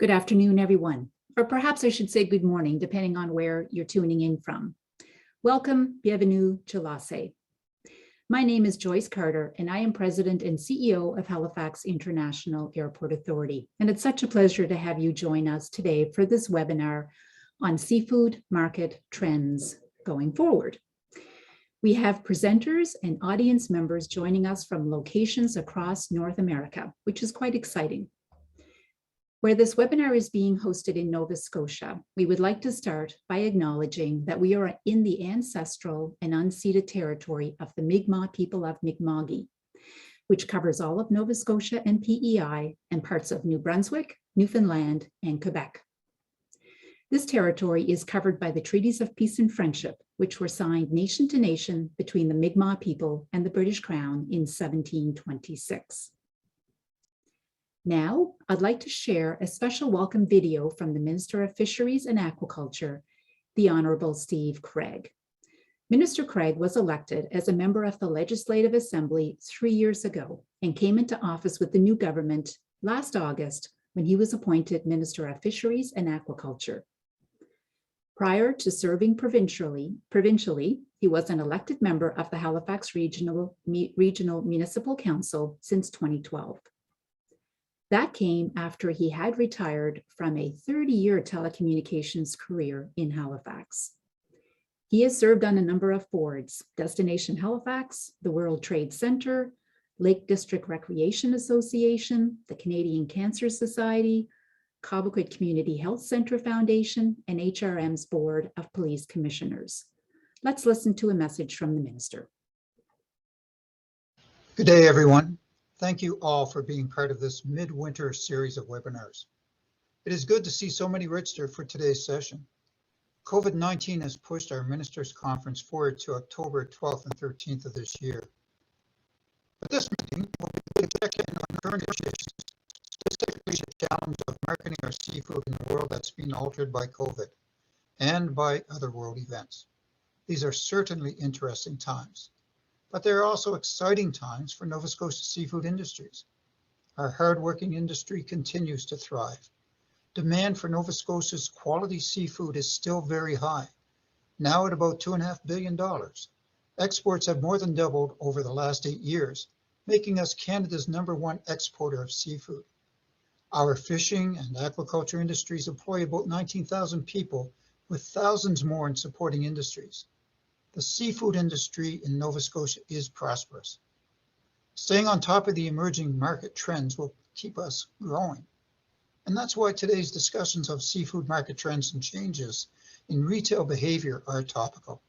Good afternoon, everyone, or perhaps I should say good morning, depending on where you're tuning in from. Welcome, bienvenue, Chalase. My name is Joyce Carter, and I am President and CEO of Halifax International Airport Authority. And it's such a pleasure to have you join us today for this webinar on seafood market trends going forward. We have presenters and audience members joining us from locations across North America, which is quite exciting. Where this webinar is being hosted in Nova Scotia, we would like to start by acknowledging that we are in the ancestral and unceded territory of the Mi'kmaq people of Mi'kma'ki, which covers all of Nova Scotia and PEI and parts of New Brunswick, Newfoundland, and Quebec. This territory is covered by the Treaties of Peace and Friendship, which were signed nation to nation between the Mi'kmaq people and the British Crown in 1726. Now, I'd like to share a special welcome video from the Minister of Fisheries and Aquaculture, the Honorable Steve Craig. Minister Craig was elected as a member of the Legislative Assembly 3 years ago and came into office with the new government last August when he was appointed Minister of Fisheries and Aquaculture. Prior to serving provincially, he was an elected member of the Halifax Regional Municipal Council since 2012. That came after he had retired from a 30-year telecommunications career in Halifax. He has served on a number of boards: Destination Halifax, the World Trade Center, Lake District Recreation Association, the Canadian Cancer Society, Cobequid Community Health Centre Foundation, and HRM's Board of Police Commissioners. Let's listen to a message from the Minister. Good day, everyone. Thank you all for being part of this midwinter series of webinars. It is good to see so many register for today's session. COVID-19 has pushed our Ministers' Conference forward to October 12th and 13th of this year. But this meeting will be a check-in on current issues, specifically the challenge of marketing our seafood in a world that's been altered by COVID and by other world events. These are certainly interesting times. But there are also exciting times for Nova Scotia seafood industries. Our hardworking industry continues to thrive. Demand for Nova Scotia's quality seafood is still very high, now at about $2.5 billion. Exports have more than doubled over the last 8 years, making us Canada's #1 exporter of seafood. Our fishing and aquaculture industries employ about 19,000 people, with thousands more in supporting industries. The seafood industry in Nova Scotia is prosperous. Staying on top of the emerging market trends will keep us growing. And that's why today's discussions of seafood market trends and changes in retail behavior are topical.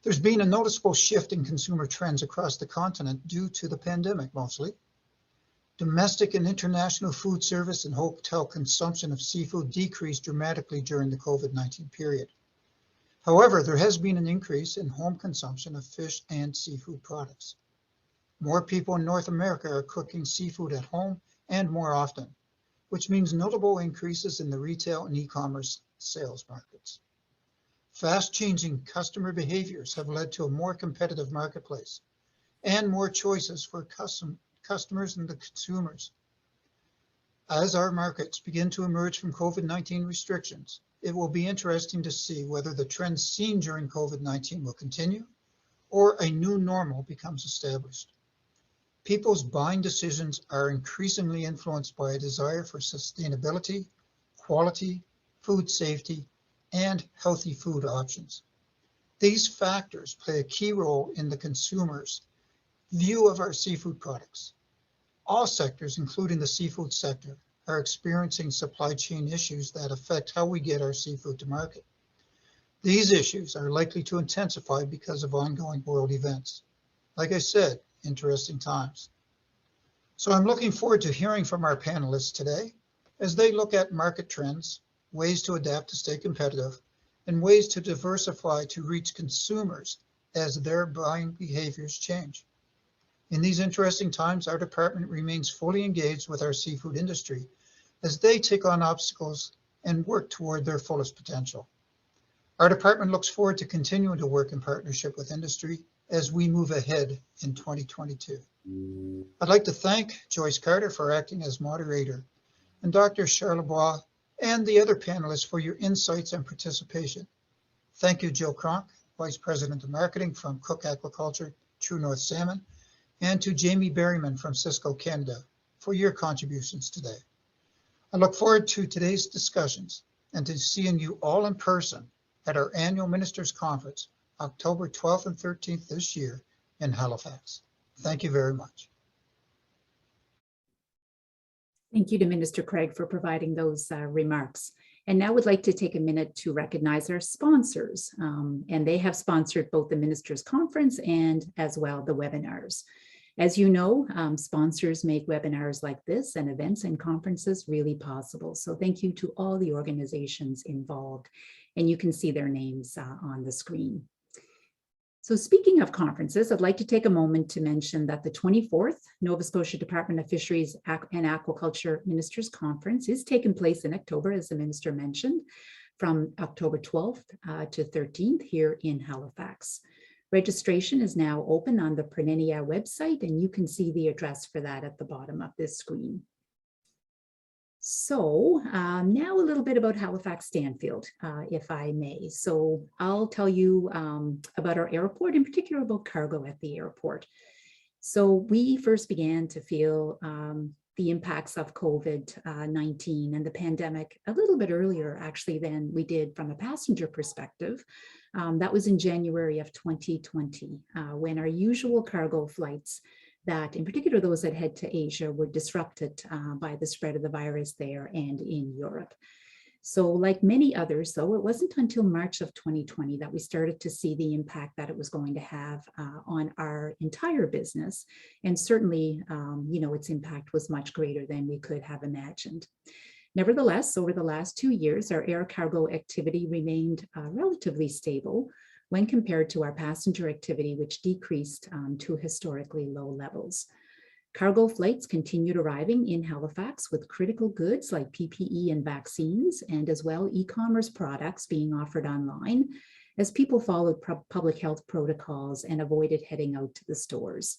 There's been a noticeable shift in consumer trends across the continent due to the pandemic mostly. Domestic and international food service and hotel consumption of seafood decreased dramatically during the COVID-19 period. However, there has been an increase in home consumption of fish and seafood products. More people in North America are cooking seafood at home and more often, which means notable increases in the retail and e-commerce sales markets. Fast-changing customer behaviors have led to a more competitive marketplace and more choices for customers and the consumers. As our markets begin to emerge from COVID-19 restrictions, it will be interesting to see whether the trends seen during COVID-19 will continue or a new normal becomes established. People's buying decisions are increasingly influenced by a desire for sustainability, quality, food safety, and healthy food options. These factors play a key role in the consumer's view of our seafood products. All sectors, including the seafood sector, are experiencing supply chain issues that affect how we get our seafood to market. These issues are likely to intensify because of ongoing world events. Like I said, interesting times. So I'm looking forward to hearing from our panelists today as they look at market trends, ways to adapt to stay competitive, and ways to diversify to reach consumers as their buying behaviors change. In these interesting times, our department remains fully engaged with our seafood industry as they take on obstacles and work toward their fullest potential. Our department looks forward to continuing to work in partnership with industry as we move ahead in 2022. I'd like to thank Joyce Carter for acting as moderator and Dr. Charlebois, and the other panelists for your insights and participation. Thank you, Jill Cronk, Vice President of Marketing from Cook Aquaculture, True North Salmon, and to Jamie Berryman from Cisco Canada for your contributions today. I look forward to today's discussions and to seeing you all in person at our annual Ministers Conference, October 12th and 13th this year in Halifax. Thank you very much. Thank you to Minister Craig for providing those remarks. And now would like to take a minute to recognize our sponsors. And they have sponsored both the Ministers Conference and as well the webinars. As you know, sponsors make webinars like this and events and conferences really possible. So thank you to all the organizations involved. And you can see their names on the screen. So speaking of conferences, I'd like to take a moment to mention that the 24th Nova Scotia Department of Fisheries and Aquaculture Ministers Conference is taking place in October, as the minister mentioned, from October 12th to 13th here in Halifax. Registration is now open on the Pernenia website, and you can see the address for that at the bottom of this screen. So now a little bit about Halifax Stanfield, if I may. So I'll tell you about our airport, in particular about cargo at the airport. So we first began to feel the impacts of COVID-19 and the pandemic a little bit earlier, actually, than we did from a passenger perspective. That was in January of 2020, when our usual cargo flights, that in particular those that head to Asia, were disrupted by the spread of the virus there and in Europe. So like many others, though, it wasn't until March of 2020 that we started to see the impact that it was going to have on our entire business. And certainly, its impact was much greater than we could have imagined. Nevertheless, over the last 2 years, our air cargo activity remained relatively stable when compared to our passenger activity, which decreased to historically low levels. Cargo flights continued arriving in Halifax with critical goods like PPE and vaccines, and as well e-commerce products being offered online as people followed public health protocols and avoided heading out to the stores.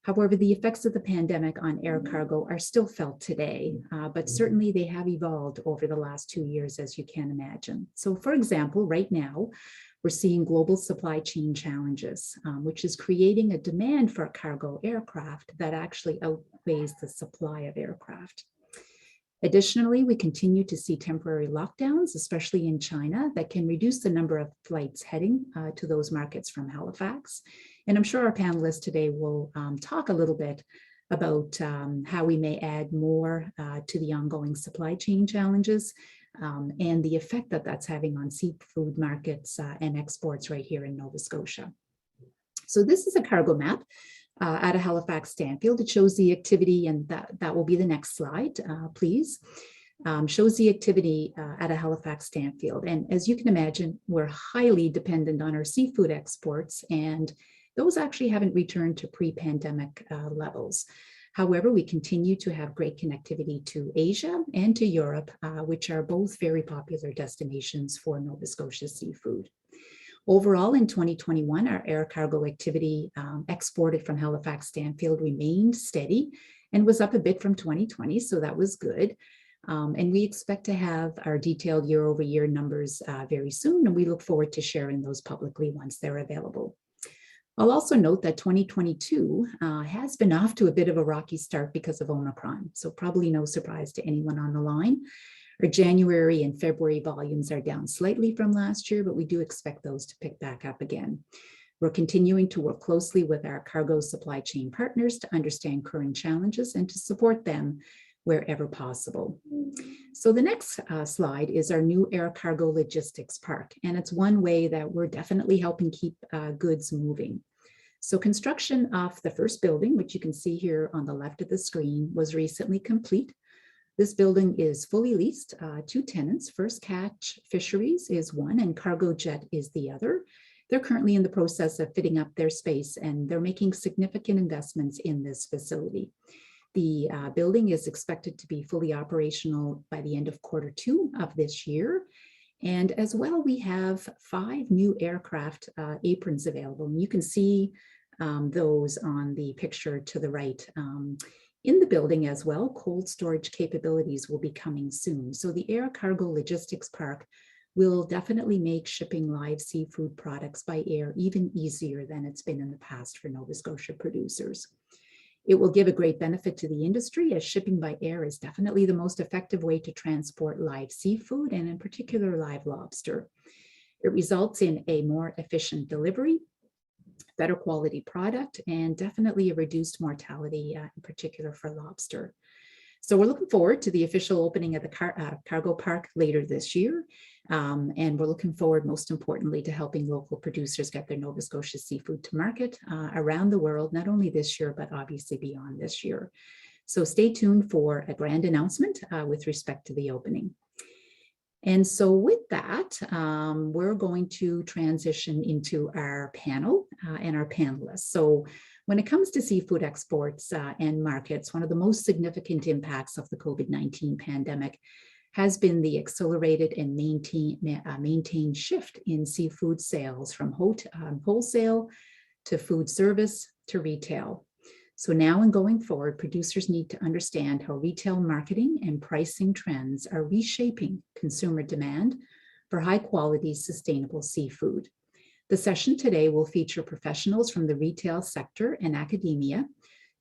However, the effects of the pandemic on air cargo are still felt today, but certainly they have evolved over the last 2 years, as you can imagine. So for example, right now, we're seeing global supply chain challenges, which is creating a demand for cargo aircraft that actually outweighs the supply of aircraft. Additionally, we continue to see temporary lockdowns, especially in China, that can reduce the number of flights heading to those markets from Halifax. And I'm sure our panelists today will talk a little bit about how we may add more to the ongoing supply chain challenges and the effect that that's having on seafood markets and exports right here in Nova Scotia. So this is a cargo map out of Halifax Stanfield. It shows the activity, and that will be the next slide, please. Shows the activity at a Halifax Stanfield. And as you can imagine, we're highly dependent on our seafood exports, and those actually haven't returned to pre-pandemic levels. However, we continue to have great connectivity to Asia and to Europe, which are both very popular destinations for Nova Scotia seafood. Overall, in 2021, our air cargo activity exported from Halifax Stanfield remained steady and was up a bit from 2020, so that was good. And we expect to have our detailed year-over-year numbers very soon, and we look forward to sharing those publicly once they're available. I'll also note that 2022 has been off to a bit of a rocky start because of Omicron, so probably no surprise to anyone on the line. Our January and February volumes are down slightly from last year, but we do expect those to pick back up again. We're continuing to work closely with our cargo supply chain partners to understand current challenges and to support them wherever possible. So the next slide is our new air cargo logistics park, and it's one way that we're definitely helping keep goods moving. So construction of the first building, which you can see here on the left of the screen, was recently complete. This building is fully leased to tenants. First Catch Fisheries is one and Cargo Jet is the other. They're currently in the process of fitting up their space, and they're making significant investments in this facility. The building is expected to be fully operational by the end of Q2 of this year. And as well, we have 5 new aircraft aprons available. And you can see those on the picture to the right In the building as well, cold storage capabilities will be coming soon. So the Air Cargo Logistics Park will definitely make shipping live seafood products by air even easier than it's been in the past for Nova Scotia producers. It will give a great benefit to the industry, as shipping by air is definitely the most effective way to transport live seafood, and in particular live lobster. It results in a more efficient delivery, better quality product, and definitely a reduced mortality, in particular for lobster. So we're looking forward to the official opening of the cargo park later this year. And we're looking forward, most importantly, to helping local producers get their Nova Scotia seafood to market around the world, not only this year, but obviously beyond this year. So stay tuned for a grand announcement with respect to the opening. And so with that, we're going to transition into our panel and our panelists. So when it comes to seafood exports and markets, one of the most significant impacts of the COVID-19 pandemic has been the accelerated and maintained shift in seafood sales from wholesale to food service to retail. So now and going forward, producers need to understand how retail marketing and pricing trends are reshaping consumer demand for high quality, sustainable seafood. The session today will feature professionals from the retail sector and academia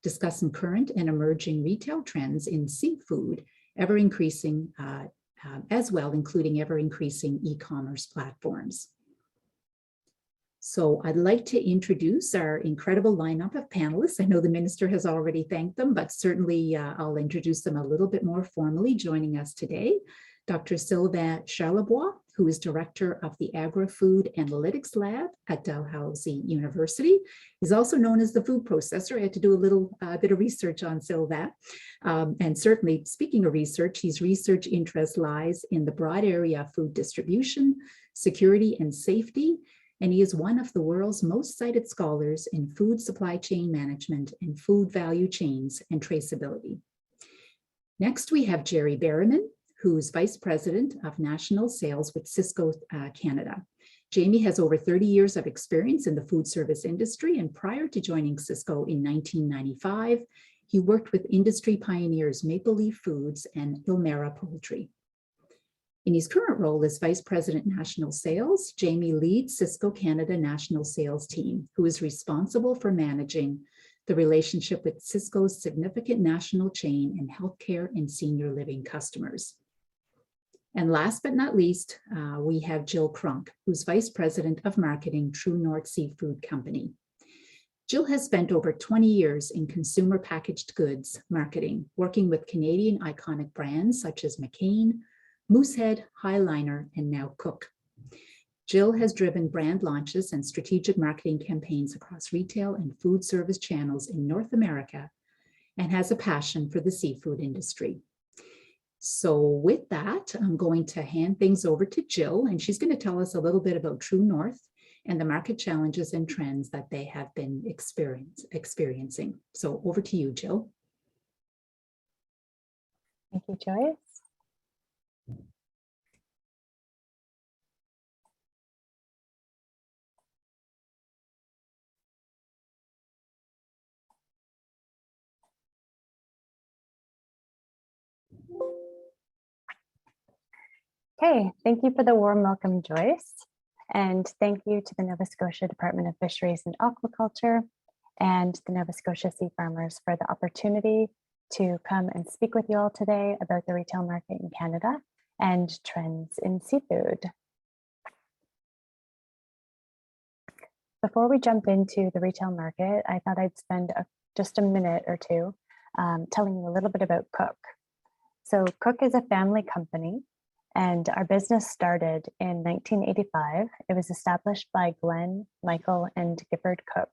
discussing current and emerging retail trends in seafood, ever increasing as well, including ever increasing e-commerce platforms. So I'd like to introduce our incredible lineup of panelists. I know the minister has already thanked them, but certainly I'll introduce them a little bit more formally. Joining us today, Dr. Sylvain Charlebois, who is director of the Agri-Food Analytics Lab at Dalhousie University. He's also known as the food processor. I had to do a little bit of research on Sylvain. And certainly, speaking of research, his research interest lies in the broad area of food distribution, security, and safety. And he is one of the world's most cited scholars in food supply chain management and food value chains and traceability. Next, we have Jerry Berryman, who's Vice President of National Sales with Cisco Canada. Jamie has over 30 years of experience in the food service industry, and prior to joining Cisco in 1995, he worked with industry pioneers Maple Leaf Foods and Ilmera Poultry. In his current role as Vice President National Sales, Jamie leads Cisco Canada National Sales Team, who is responsible for managing the relationship with Cisco's significant national chain and healthcare and senior living customers. And last but not least, we have Jill Crunk, who's Vice President of Marketing, True North Seafood Company. Jill has spent over 20 years in consumer packaged goods marketing, working with Canadian iconic brands such as McCain, Moosehead, Highliner, and now Cook. Jill has driven brand launches and strategic marketing campaigns across retail and food service channels in North America and has a passion for the seafood industry. So with that, I'm going to hand things over to Jill, and she's going to tell us a little bit about True North and the market challenges and trends that they have been experiencing. So over to you, Jill. Thank you, Joyce. Okay, thank you for the warm welcome, Joyce. And thank you to the Nova Scotia Department of Fisheries and Aquaculture and the Nova Scotia Sea Farmers for the opportunity to come and speak with you all today about the retail market in Canada and trends in seafood. Before we jump into the retail market, I thought I'd spend just a minute or two telling you a little bit about Cook. So Cook is a family company, and our business started in 1985. It was established by Glenn, Michael, and Gifford Cook.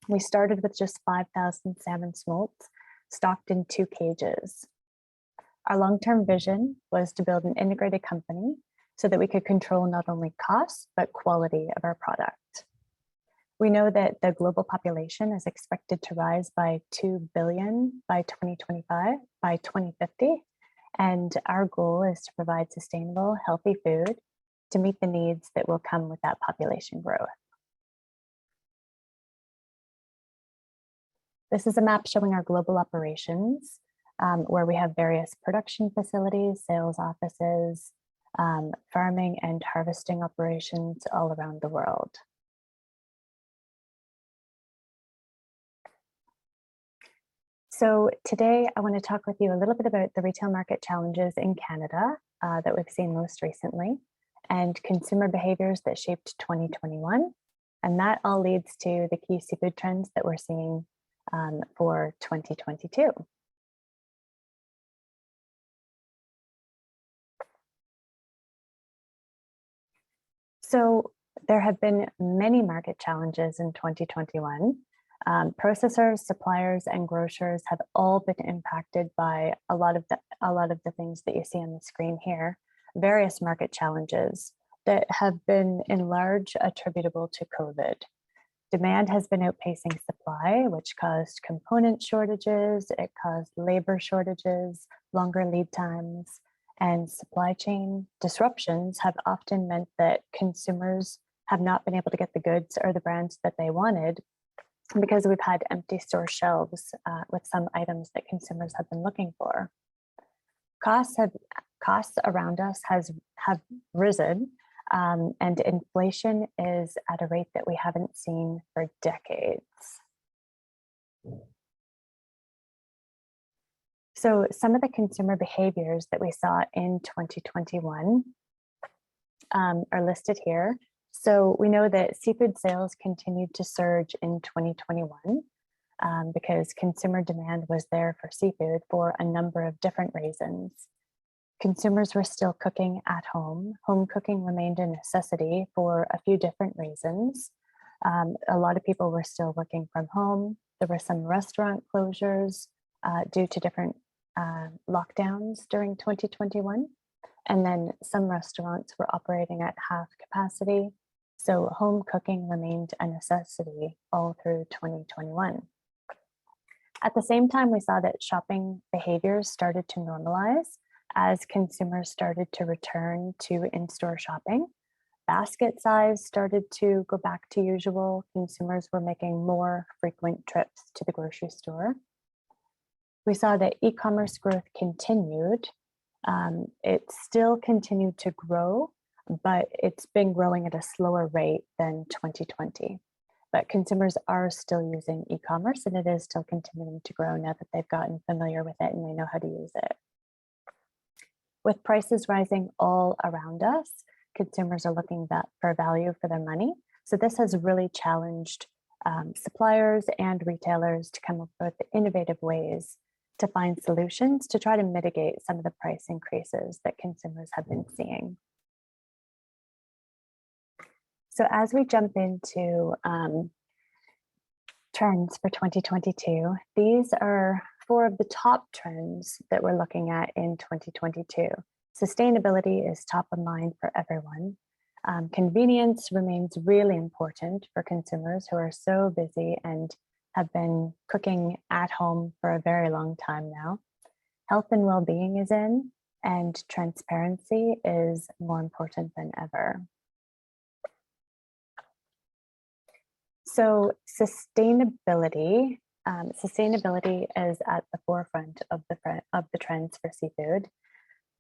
We started with just 5,000 salmon smolts stocked in 2 cages. Our long-term vision was to build an integrated company so that we could control not only costs, but quality of our product. We know that the global population is expected to rise by 2 billion by 2050. And our goal is to provide sustainable, healthy food to meet the needs that will come with that population growth. This is a map showing our global operations, where we have various production facilities, sales offices, farming and harvesting operations all around the world. So today I want to talk with you a little bit about the retail market challenges in Canada that we've seen most recently, and consumer behaviors that shaped 2021. And that all leads to the key seafood trends that we're seeing for 2022. So there have been many market challenges in 2021. Processors, suppliers, and grocers have all been impacted by a lot of the things that you see on the screen here. Various market challenges that have been in large attributable to COVID. Demand has been outpacing supply, which caused component shortages, it caused labor shortages, longer lead times, and supply chain disruptions have often meant that consumers have not been able to get the goods or the brands that they wanted because we've had empty store shelves with some items that consumers have been looking for. Costs around us have risen, and inflation is at a rate that we haven't seen for decades. So some of the consumer behaviors that we saw in 2021 are listed here. So we know that seafood sales continued to surge in 2021 because consumer demand was there for seafood for a number of different reasons. Consumers were still cooking at home. Home cooking remained a necessity for a few different reasons. A lot of people were still working from home. There were some restaurant closures due to different lockdowns during 2021. And then some restaurants were operating at half capacity. So home cooking remained a necessity all through 2021. At the same time, we saw that shopping behaviors started to normalize as consumers started to return to in-store shopping. Basket size started to go back to usual. Consumers were making more frequent trips to the grocery store. We saw that e-commerce growth continued. It still continued to grow, but it's been growing at a slower rate than 2020. But consumers are still using e-commerce, and it is still continuing to grow now that they've gotten familiar with it and they know how to use it. With prices rising all around us, consumers are looking for value for their money. So this has really challenged suppliers and retailers to come up with innovative ways to find solutions to try to mitigate some of the price increases that consumers have been seeing. So as we jump into trends for 2022, these are 4 of the top trends that we're looking at in 2022. Sustainability is top of mind for everyone. Convenience remains really important for consumers who are so busy and have been cooking at home for a very long time now. Health and well-being is in, and transparency is more important than ever. So sustainability is at the forefront of the trends for seafood.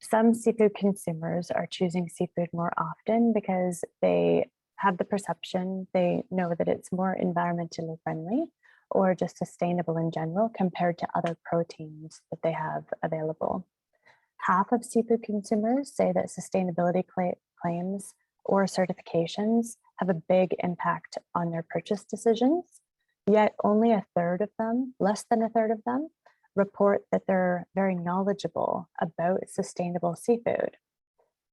Some seafood consumers are choosing seafood more often because they have the perception, they know that it's more environmentally friendly or just sustainable in general compared to other proteins that they have available. Half of seafood consumers say that sustainability claims or certifications have a big impact on their purchase decisions, yet only a third of them, less than a third of them, report that they're very knowledgeable about sustainable seafood.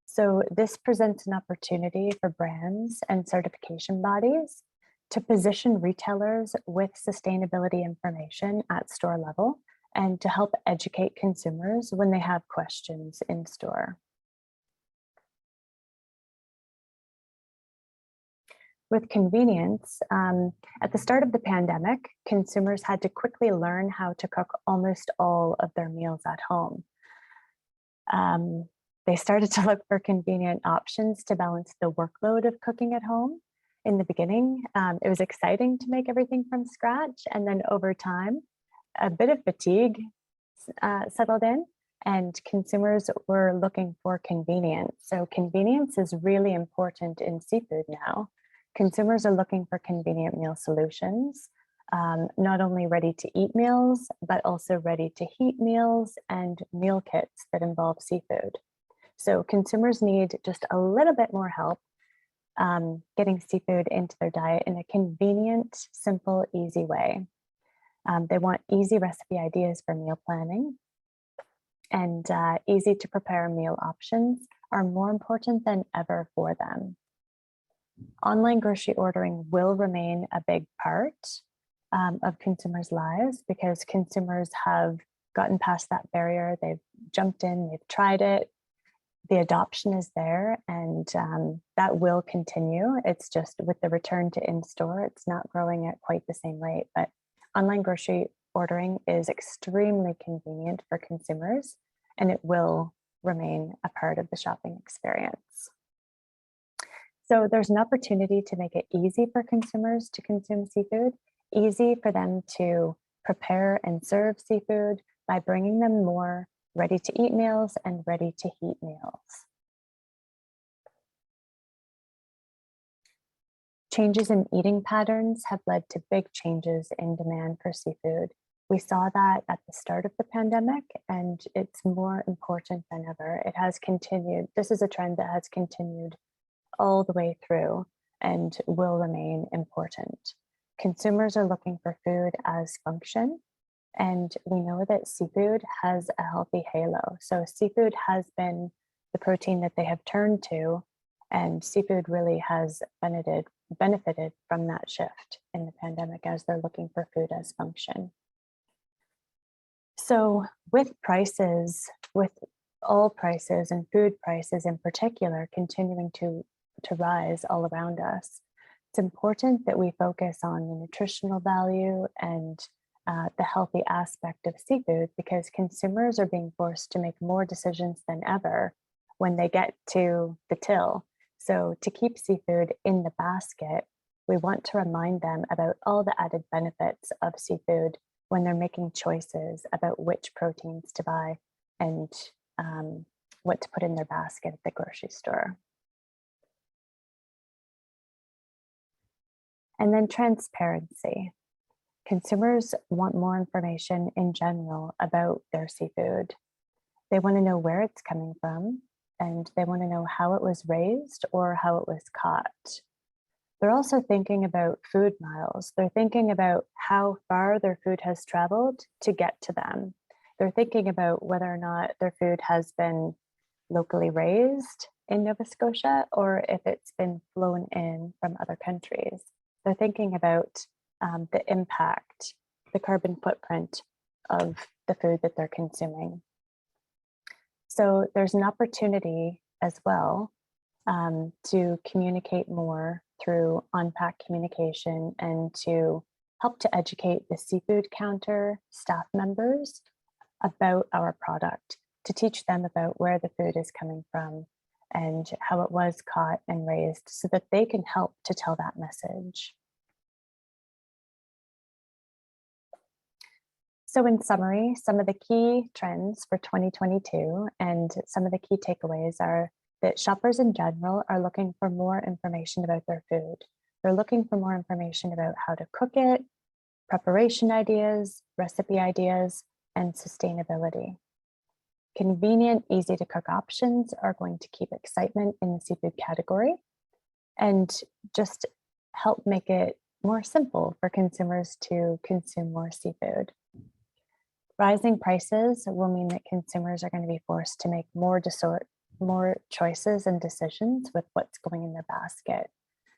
So this presents an opportunity for brands and certification bodies to position retailers with sustainability information at store level and to help educate consumers when they have questions in store. With convenience, at the start of the pandemic, consumers had to quickly learn how to cook almost all of their meals at home. They started to look for convenient options to balance the workload of cooking at home. In the beginning, it was exciting to make everything from scratch, and then over time, a bit of fatigue settled in, and consumers were looking for convenience. So convenience is really important in seafood now. Consumers are looking for convenient meal solutions, not only ready to eat meals, but also ready to heat meals and meal kits that involve seafood. So consumers need just a little bit more help getting seafood into their diet in a convenient, simple, easy way. They want easy recipe ideas for meal planning, and easy to prepare meal options are more important than ever for them. Online grocery ordering will remain a big part of consumers' lives because consumers have gotten past that barrier. They've jumped in, they've tried it, the adoption is there, and that will continue. It's just with the return to in-store, it's not growing at quite the same rate, but online grocery ordering is extremely convenient for consumers, and it will remain a part of the shopping experience. So there's an opportunity to make it easy for consumers to consume seafood, easy for them to prepare and serve seafood by bringing them more ready to eat meals and ready to heat meals. Changes in eating patterns have led to big changes in demand for seafood. We saw that at the start of the pandemic, and it's more important than ever. It has continued. This is a trend that has continued all the way through and will remain important. Consumers are looking for food as function, and we know that seafood has a healthy halo. So seafood has been the protein that they have turned to, and seafood really has benefited from that shift in the pandemic as they're looking for food as function. So with prices, with all prices and food prices in particular continuing to rise all around us, it's important that we focus on the nutritional value and the healthy aspect of seafood, because consumers are being forced to make more decisions than ever when they get to the till. So to keep seafood in the basket, we want to remind them about all the added benefits of seafood when they're making choices about which proteins to buy and what to put in their basket at the grocery store. And then transparency. Consumers want more information in general about their seafood. They want to know where it's coming from, and they want to know how it was raised or how it was caught. They're also thinking about food miles. They're thinking about how far their food has traveled to get to them. They're thinking about whether or not their food has been locally raised in Nova Scotia or if it's been flown in from other countries. They're thinking about the impact, the carbon footprint of the food that they're consuming. So there's an opportunity as well to communicate more through on-pack communication and to help to educate the seafood counter staff members about our product, to teach them about where the food is coming from and how it was caught and raised so that they can help to tell that message. So in summary, some of the key trends for 2022 and some of the key takeaways are that shoppers in general are looking for more information about their food. They're looking for more information about how to cook it, preparation ideas, recipe ideas, and sustainability. Convenient, easy to cook options are going to keep excitement in the seafood category and just help make it more simple for consumers to consume more seafood. Rising prices will mean that consumers are going to be forced to make more choices and decisions with what's going in their basket.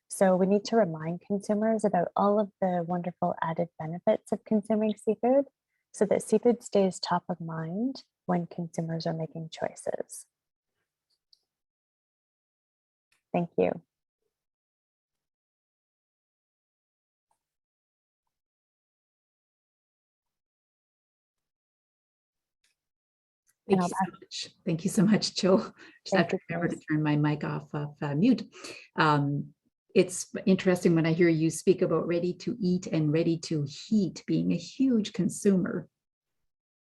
So we need to remind consumers about all of the wonderful added benefits of consuming seafood so that seafood stays top of mind when consumers are making choices. Thank you. Thank you so much. Thank you so much, Jill. Just have to remember to turn my mic off of mute. It's interesting when I hear you speak about ready to eat and ready to heat being a huge consumer.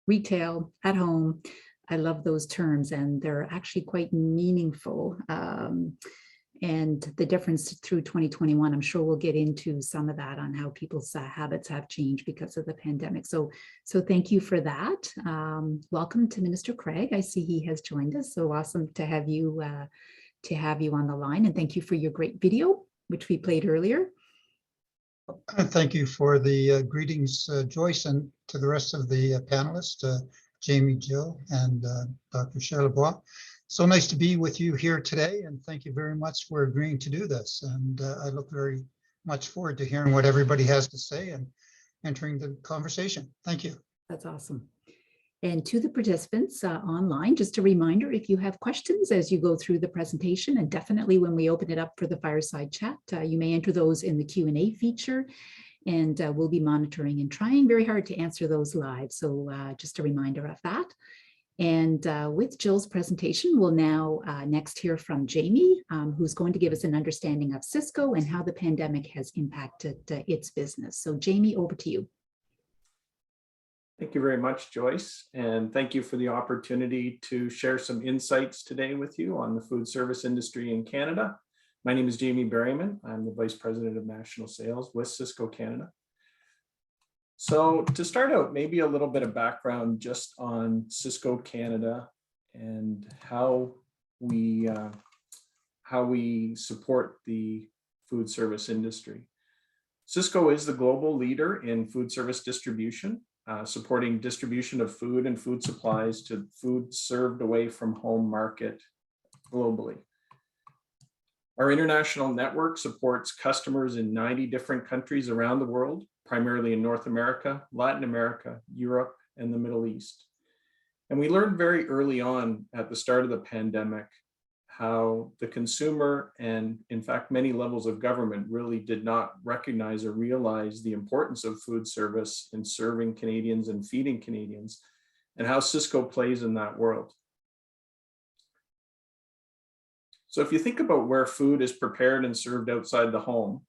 Retail, at home, I love those terms, and they're actually quite meaningful. And the difference through 2021, I'm sure we'll get into some of that on how people's habits have changed because of the pandemic. So thank you for that. Welcome to Minister Craig. I see he has joined us. So awesome to have you on the line, and thank you for your great video, which we played earlier. Thank you for the greetings, Joyce, and to the rest of the panelists, Jamie, Jill, and Dr. Charlebois. So nice to be with you here today, and thank you very much for agreeing to do this. And I look very much forward to hearing what everybody has to say and entering the conversation. Thank you. That's awesome. And to the participants online, just a reminder, if you have questions as you go through the presentation, and definitely when we open it up for the fireside chat, you may enter those in the Q&A feature, and we'll be monitoring and trying very hard to answer those live. So just a reminder of that. And with Jill's presentation, we'll now next hear from Jamie, who's going to give us an understanding of Cisco and how the pandemic has impacted its business. So Jamie, over to you. Thank you very much, Joyce, and thank you for the opportunity to share some insights today with you on the food service industry in Canada. My name is Jamie Berryman. I'm the Vice President of National Sales with Cisco Canada. So to start out, maybe a little bit of background just on Cisco Canada and how we support the food service industry. Cisco is the global leader in food service distribution, supporting distribution of food and food supplies to food served away from home market globally. Our international network supports customers in 90 different countries around the world, primarily in North America, Latin America, Europe, and the Middle East. And we learned very early on at the start of the pandemic how the consumer and, in fact, many levels of government really did not recognize or realize the importance of food service in serving Canadians and feeding Canadians, and how Cisco plays in that world. So if you think about where food is prepared and served outside the home,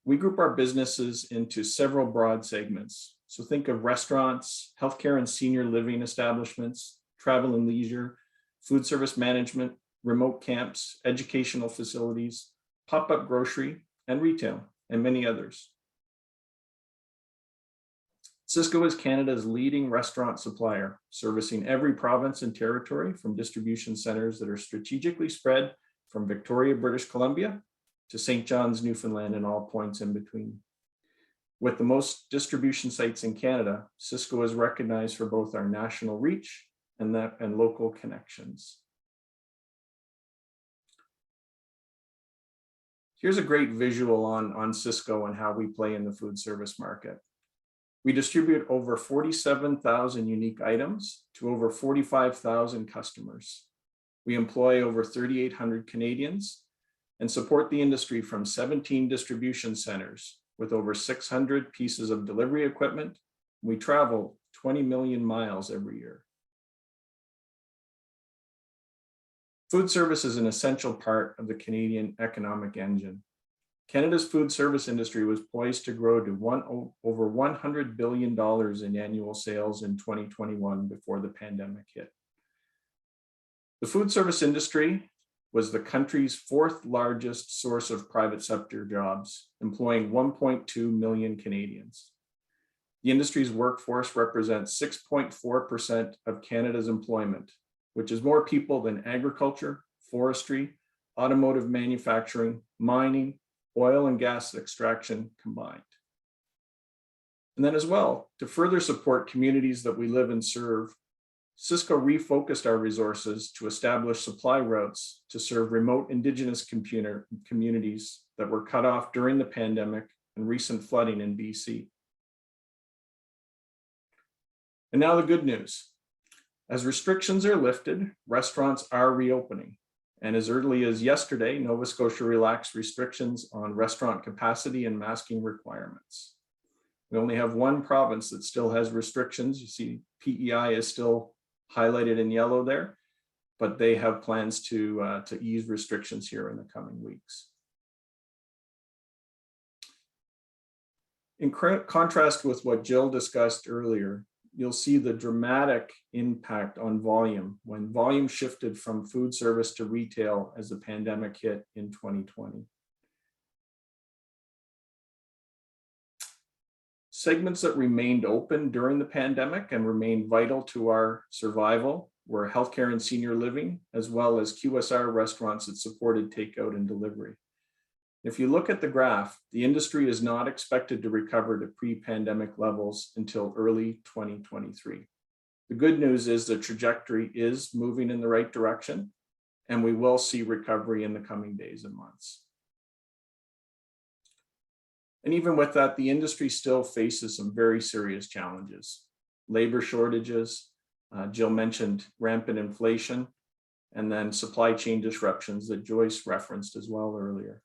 we group our businesses into several broad segments. So think of restaurants, healthcare and senior living establishments, travel and leisure, food service management, remote camps, educational facilities, pop-up grocery, and retail, and many others. Cisco is Canada's leading restaurant supplier, servicing every province and territory from distribution centers that are strategically spread from Victoria, British Columbia, to St. John's, Newfoundland, and all points in between. With the most distribution sites in Canada, Cisco is recognized for both our national reach and local connections. Here's a great visual on Cisco and how we play in the food service market. We distribute over 47,000 unique items to over 45,000 customers. We employ over 3,800 Canadians and support the industry from 17 distribution centers with over 600 pieces of delivery equipment. We travel 20 million miles every year. Food service is an essential part of the Canadian economic engine. Canada's food service industry was poised to grow to over $100 billion in annual sales in 2021 before the pandemic hit. The food service industry was the country's fourth largest source of private sector jobs, employing 1.2 million Canadians. The industry's workforce represents 6.4% of Canada's employment, which is more people than agriculture, forestry, automotive manufacturing, mining, oil and gas extraction combined. And then as well, to further support communities that we live and serve, Cisco refocused our resources to establish supply routes to serve remote Indigenous communities that were cut off during the pandemic and recent flooding in BC. And now the good news. As restrictions are lifted, restaurants are reopening. And as early as yesterday, Nova Scotia relaxed restrictions on restaurant capacity and masking requirements. We only have one province that still has restrictions. You see PEI is still highlighted in yellow there, but they have plans to ease restrictions here in the coming weeks. In contrast with what Jill discussed earlier, you'll see the dramatic impact on volume when volume shifted from food service to retail as the pandemic hit in 2020. Segments that remained open during the pandemic and remained vital to our survival were healthcare and senior living, as well as QSR restaurants that supported takeout and delivery. If you look at the graph, the industry is not expected to recover to pre-pandemic levels until early 2023. The good news is the trajectory is moving in the right direction, and we will see recovery in the coming days and months. And even with that, the industry still faces some very serious challenges. Labor shortages, Jill mentioned rampant inflation, and then supply chain disruptions that Joyce referenced as well earlier.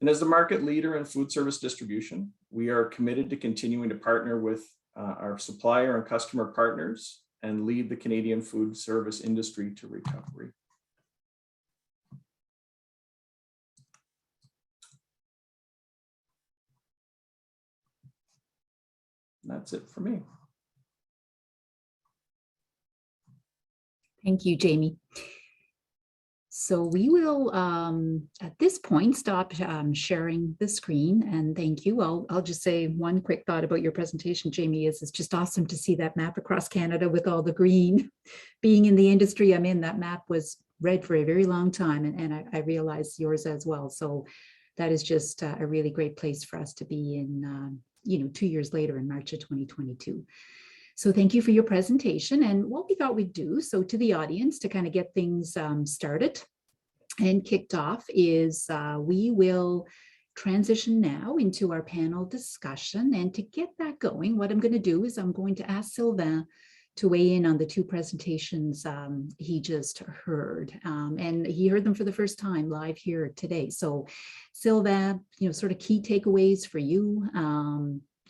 And as the market leader in food service distribution, we are committed to continuing to partner with our supplier and customer partners and lead the Canadian food service industry to recovery. That's it for me. Thank you, Jamie. So we will, at this point, stop sharing the screen, and thank you. I'll just say one quick thought about your presentation, Jamie, is it's just awesome to see that map across Canada with all the green. Being in the industry I'm in, that map was red for a very long time, and I realize yours as well. So that is just a really great place for us to be in, 2 years later in March of 2022. So thank you for your presentation and what we thought we'd do. So to the audience, to kind of get things started and kicked off, is we will transition now into our panel discussion. And to get that going, what I'm going to do is I'm going to ask Sylvain to weigh in on the two presentations he just heard. And he heard them for the first time live here today. So Sylvain, sort of key takeaways for you.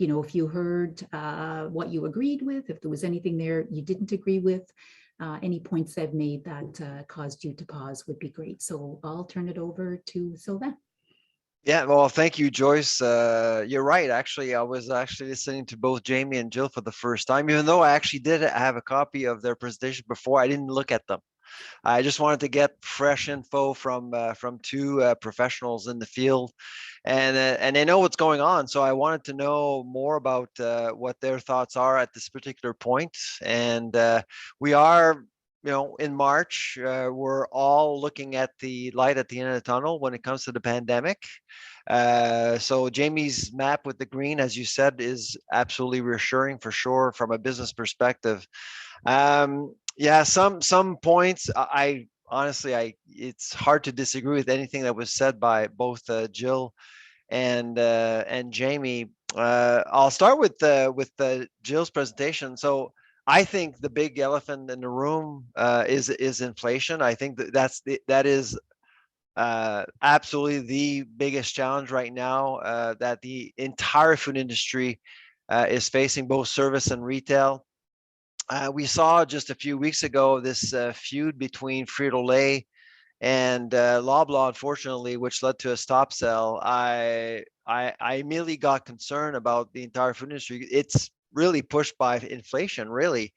If you heard what you agreed with, if there was anything there you didn't agree with, any points I've made that caused you to pause would be great. So I'll turn it over to Sylvain. Yeah, well, thank you, Joyce. You're right. Actually, I was actually listening to both Jamie and Jill for the first time, even though I actually did have a copy of their presentation before. I didn't look at them. I just wanted to get fresh info from two professionals in the field, and they know what's going on. So I wanted to know more about what their thoughts are at this particular point. And we are, in March, we're all looking at the light at the end of the tunnel when it comes to the pandemic. So Jamie's map with the green, as you said, is absolutely reassuring for sure from a business perspective. Yeah, some points I honestly, it's hard to disagree with anything that was said by both Jill and Jamie. I'll start with Jill's presentation. So I think the big elephant in the room is inflation. I think that is absolutely the biggest challenge right now that the entire food industry is facing, both service and retail. We saw just a few weeks ago this feud between Frito-Lay and Loblaw, unfortunately, which led to a stop sell. I immediately got concerned about the entire food industry. It's really pushed by inflation, really.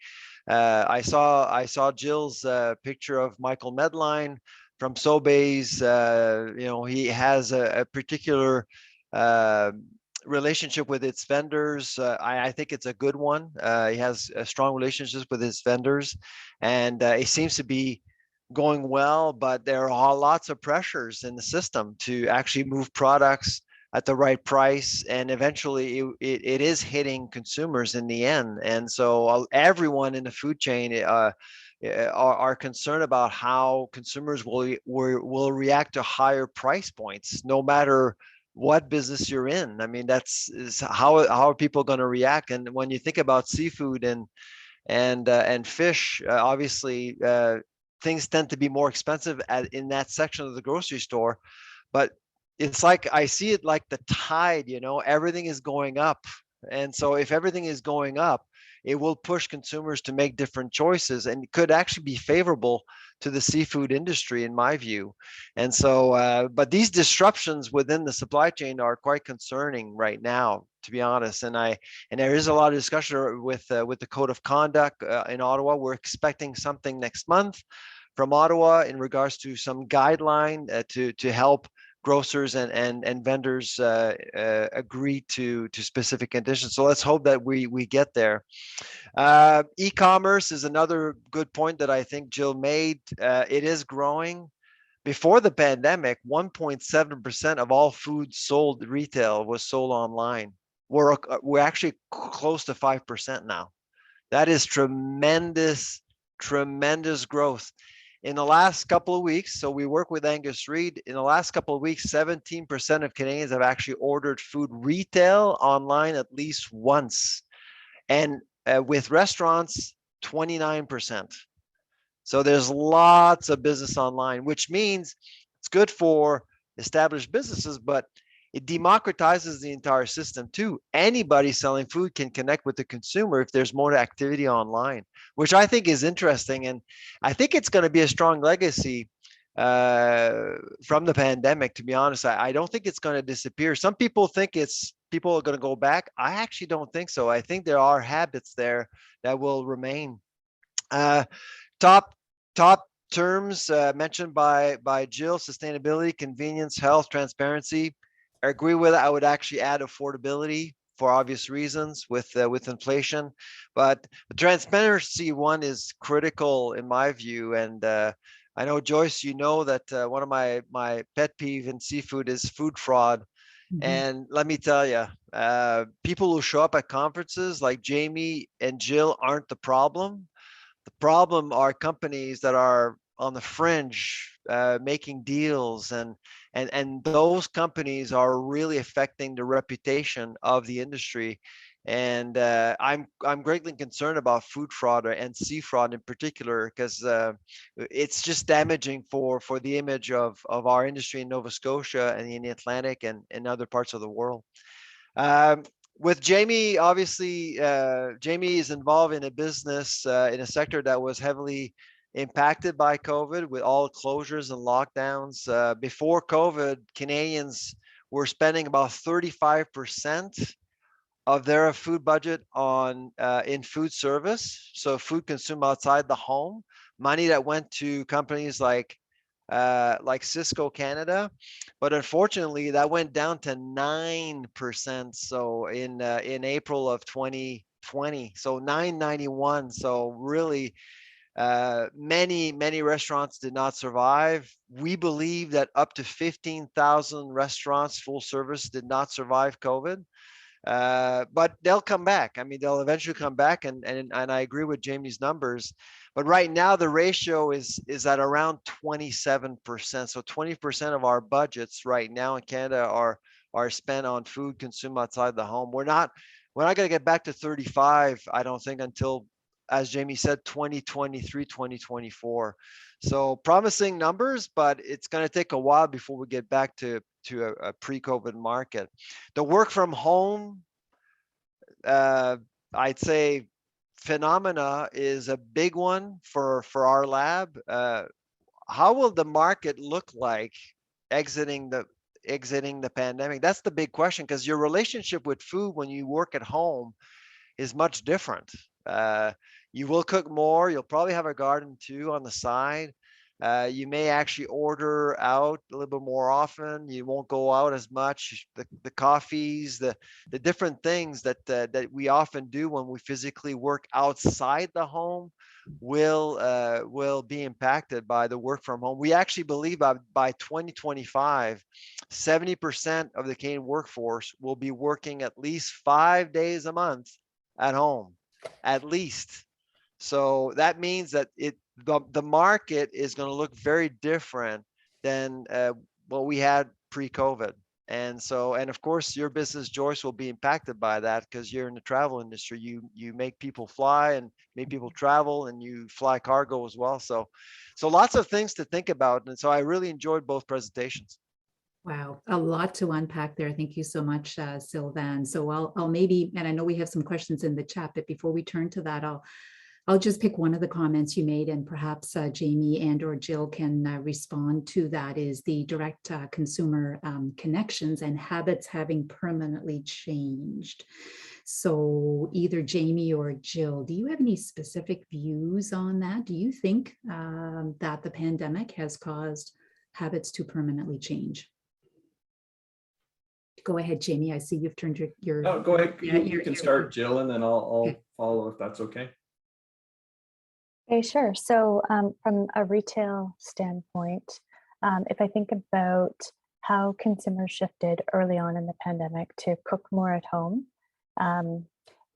I saw Jill's picture of Michael Medline from Sobeys. He has a particular relationship with its vendors. I think it's a good one. He has a strong relationships with his vendors, and it seems to be going well, but there are lots of pressures in the system to actually move products at the right price, and eventually it is hitting consumers in the end. And so everyone in the food chain are concerned about how consumers will react to higher price points, no matter what business you're in. I mean, how are people going to react? And when you think about seafood and fish, obviously things tend to be more expensive in that section of the grocery store. But it's like, I see it like the tide, everything is going up. And so if everything is going up, it will push consumers to make different choices, and it could actually be favorable to the seafood industry, in my view. And so, but these disruptions within the supply chain are quite concerning right now, to be honest. And there is a lot of discussion with the code of conduct in Ottawa. We're expecting something next month from Ottawa in regards to some guideline to help grocers and vendors agree to specific conditions. So let's hope that we get there. E-commerce is another good point that I think Jill made. It is growing. Before the pandemic, 1.7% of all food sold retail was sold online. We're actually close to 5% now. That is tremendous growth. In the last couple of weeks, so we work with Angus Reid, in the last couple of weeks, 17% of Canadians have actually ordered food retail online at least once. And with restaurants, 29%. So there's lots of business online, which means it's good for established businesses, but it democratizes the entire system too. Anybody selling food can connect with the consumer if there's more activity online, which I think is interesting. And I think it's going to be a strong legacy from the pandemic, to be honest. I don't think it's going to disappear. Some people think people are going to go back. I actually don't think so. I think there are habits there that will remain. Top terms mentioned by Jill: sustainability, convenience, health, transparency. I agree with it. I would actually add affordability for obvious reasons with inflation, but the transparency one is critical in my view. And I know, Joyce, you know that one of my pet peeve in seafood is food fraud. And let me tell you, people who show up at conferences like Jamie and Jill aren't the problem. The problem are companies that are on the fringe making deals, and those companies are really affecting the reputation of the industry. And I'm greatly concerned about food fraud and sea fraud in particular, because it's just damaging for the image of our industry in Nova Scotia and in the Atlantic and in other parts of the world. With Jamie, obviously, Jamie is involved in a business in a sector that was heavily impacted by COVID, with all closures and lockdowns. Before COVID, Canadians were spending about 35% of their food budget on in food service, so food consumed outside the home, money that went to companies like Cisco Canada. But unfortunately, that went down to 9%. So in April of 2020, so 991. So really, many restaurants did not survive. We believe that up to 15,000 restaurants full service did not survive COVID. But they'll come back. I mean, they'll eventually come back, and I agree with Jamie's numbers. But right now, the ratio is at around 27%. So 20% of our budgets right now in Canada are spent on food consumed outside the home. We're not going to get back to 35, I don't think, until, as Jamie said, 2023, 2024. So promising numbers, but it's going to take a while before we get back to a pre-COVID market. The work from home, I'd say, phenomena is a big one for our lab. How will the market look like exiting the pandemic? That's the big question, because your relationship with food when you work at home is much different. You will cook more. You'll probably have a garden too on the side. You may actually order out a little bit more often. You won't go out as much. The coffees, the different things that we often do when we physically work outside the home will be impacted by the work from home. We actually believe by 2025, 70% of the Canadian workforce will be working at least 5 days a month at home, at least. So that means that the market is going to look very different than what we had pre-COVID. And of course, your business, Joyce, will be impacted by that, because you're in the travel industry. You make people fly and make people travel, and you fly cargo as well. So lots of things to think about. And so I really enjoyed both presentations. Wow, a lot to unpack there. Thank you so much, Sylvan. So I'll maybe, and I know we have some questions in the chat, but before we turn to that, I'll just pick one of the comments you made, and perhaps Jamie and or Jill can respond to that, is the direct consumer connections and habits having permanently changed. So either Jamie or Jill, do you have any specific views on that? Do you think that the pandemic has caused habits to permanently change? Go ahead, Jamie. I see you've turned your No, go ahead. yeah, You can start, Jill, and then I'll Okay. follow if that's okay. Okay, sure. So from a retail standpoint, if I think about how consumers shifted early on in the pandemic to cook more at home,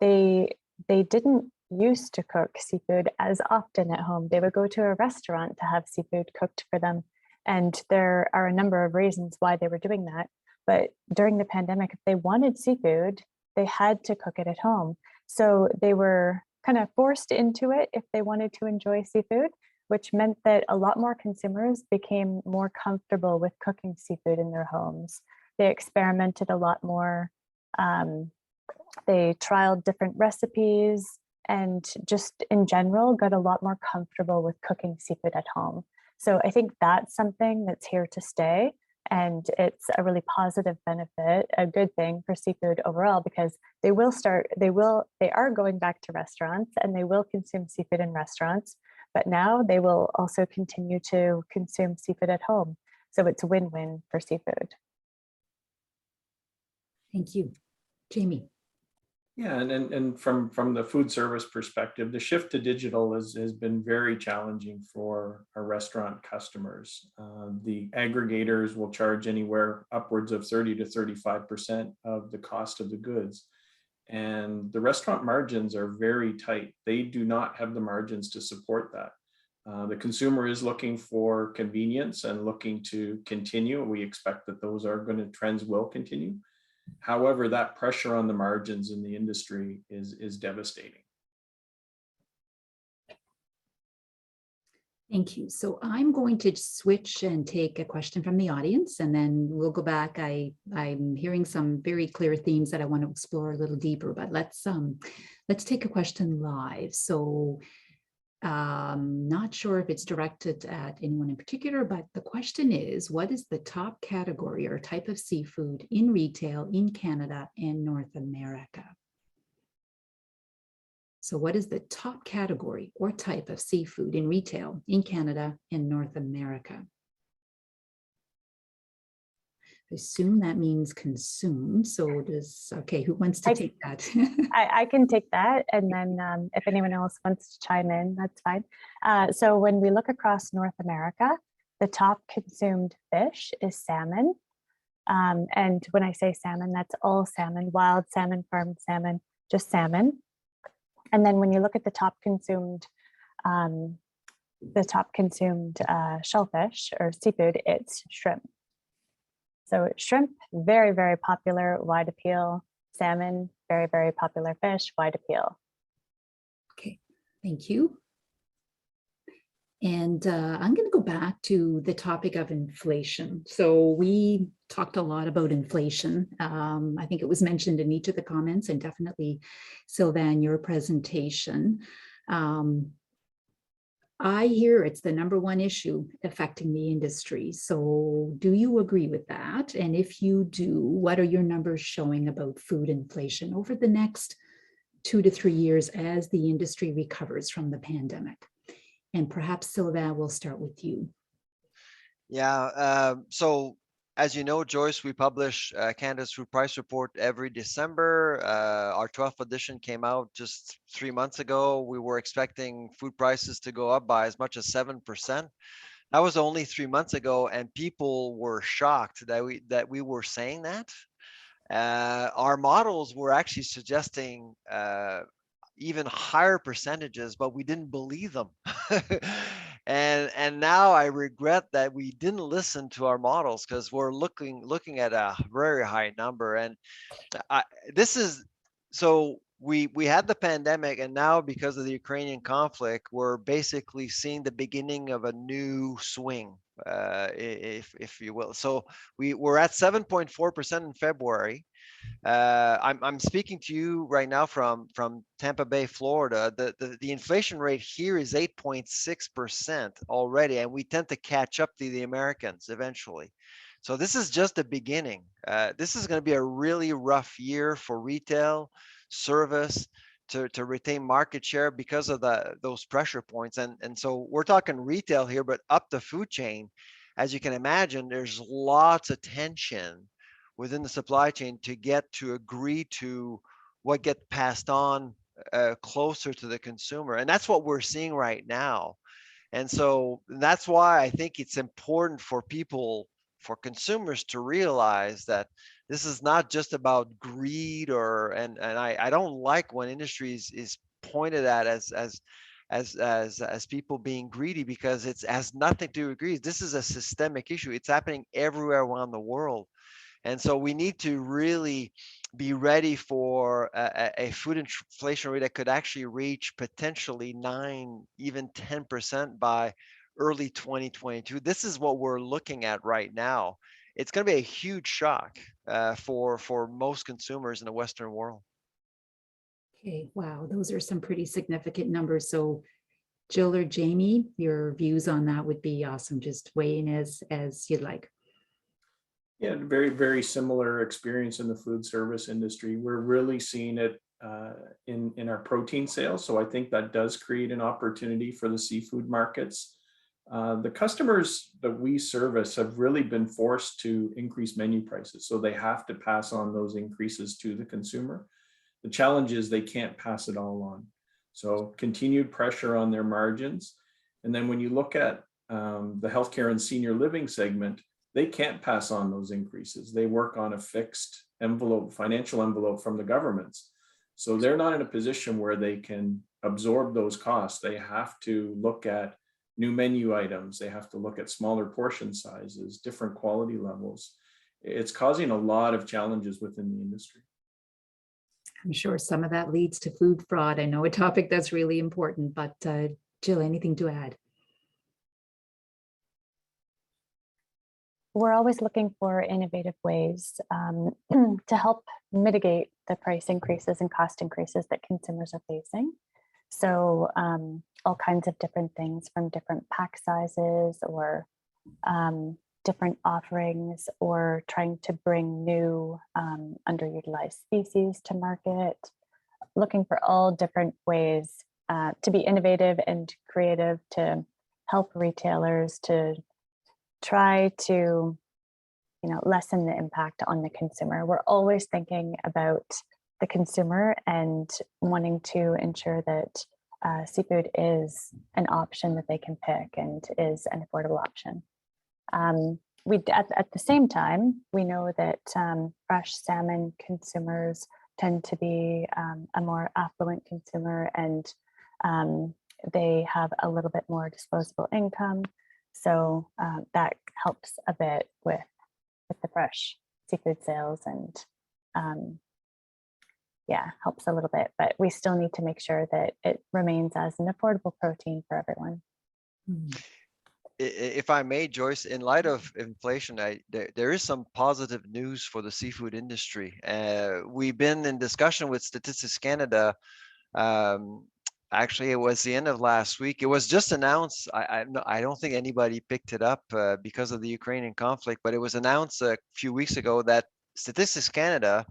they didn't used to cook seafood as often at home. They would go to a restaurant to have seafood cooked for them. And there are a number of reasons why they were doing that. But during the pandemic, if they wanted seafood, they had to cook it at home. So they were kind of forced into it if they wanted to enjoy seafood, which meant that a lot more consumers became more comfortable with cooking seafood in their homes. They experimented a lot more. They trialed different recipes and just in general got a lot more comfortable with cooking seafood at home. So I think that's something that's here to stay. And it's a really positive benefit, a good thing for seafood overall, because they are going back to restaurants and they will consume seafood in restaurants, but now they will also continue to consume seafood at home. So it's a win-win for seafood. Thank you. Jamie. Yeah, and from the food service perspective, the shift to digital has been very challenging for our restaurant customers. The aggregators will charge anywhere upwards of 30 to 35% of the cost of the goods. And the restaurant margins are very tight. They do not have the margins to support that. The consumer is looking for convenience and looking to continue. We expect that trends will continue. However, that pressure on the margins in the industry is devastating. Thank you. So I'm going to switch and take a question from the audience, and then we'll go back. I'm hearing some very clear themes that I want to explore a little deeper, but let's take a question live. So not sure if it's directed at anyone in particular, but the question is, what is the top category or type of seafood in retail in Canada and North America? So what is the top category or type of seafood in retail in Canada and North America? I assume that means consume. So who wants to take that? I can take that. And then if anyone else wants to chime in, that's fine. So when we look across North America, the top consumed fish is salmon. And when I say salmon, that's all salmon, wild salmon, farmed salmon, just salmon. And then when you look at the top consumed shellfish or seafood, it's shrimp. So shrimp, very, very popular, wide appeal. Salmon, very, very popular fish, wide appeal. Okay, thank you. And I'm going to go back to the topic of inflation. So we talked a lot about inflation. I think it was mentioned in each of the comments, and definitely, Sylvan, your presentation. I hear it's the number one issue affecting the industry. So do you agree with that? And if you do, what are your numbers showing about food inflation over the next 2 to 3 years as the industry recovers from the pandemic? And perhaps, Sylvain, we'll start with you. Yeah, so as you know, Joyce, we publish Canada's Food Price Report every December. Our 12th edition came out just 3 months ago. We were expecting food prices to go up by as much as 7%. That was only 3 months ago, and people were shocked that we were saying that. Our models were actually suggesting even higher percentages, but we didn't believe them. And now I regret that we didn't listen to our models, because we're looking at a very high number. And so we had the pandemic, and now because of the Ukrainian conflict, we're basically seeing the beginning of a new swing, if you will. So we're at 7.4% in February. I'm speaking to you right now from Tampa Bay, Florida. The inflation rate here is 8.6% already, and we tend to catch up to the Americans eventually. So this is just the beginning. This is going to be a really rough year for retail, service, to retain market share because of those pressure points. And so we're talking retail here, but up the food chain, as you can imagine, there's lots of tension within the supply chain to get to agree to what gets passed on closer to the consumer. And that's what we're seeing right now. And so that's why I think it's important for people, for consumers, to realize that this is not just about greed, and I don't like when industry is pointed at as people being greedy, because it has nothing to do with greed. This is a systemic issue. It's happening everywhere around the world. And so we need to really be ready for a food inflation rate that could actually reach potentially 9, even 10% by early 2022. This is what we're looking at right now. It's going to be a huge shock for most consumers in the Western world. Okay, wow, those are some pretty significant numbers. So Jill or Jamie, your views on that would be awesome. Just weigh in as you'd like. Yeah, very, very similar experience in the food service industry. We're really seeing it in our protein sales. So I think that does create an opportunity for the seafood markets. The customers that we service have really been forced to increase menu prices. So they have to pass on those increases to the consumer. The challenge is they can't pass it all on. So continued pressure on their margins. And then when you look at the healthcare and senior living segment, they can't pass on those increases. They work on a fixed envelope, financial envelope from the governments. So they're not in a position where they can absorb those costs. They have to look at new menu items. They have to look at smaller portion sizes, different quality levels. It's causing a lot of challenges within the industry. I'm sure some of that leads to food fraud. I know a topic that's really important, but Jill, anything to add? We're always looking for innovative ways to help mitigate the price increases and cost increases that consumers are facing. So all kinds of different things, from different pack sizes or different offerings, or trying to bring new underutilized species to market, looking for all different ways to be innovative and creative to help retailers to try to, lessen the impact on the consumer. We're always thinking about the consumer and wanting to ensure that seafood is an option that they can pick and is an affordable option. At the same time, we know that fresh salmon consumers tend to be a more affluent consumer, and they have a little bit more disposable income. So that helps a bit with the fresh seafood sales, and helps a little bit, but we still need to make sure that it remains as an affordable protein for everyone. If I may, Joyce, in light of inflation, there is some positive news for the seafood industry. We've been in discussion with Statistics Canada. Actually, it was the end of last week. It was just announced. I don't think anybody picked it up because of the Ukrainian conflict, but it was announced a few weeks ago that Statistics Canada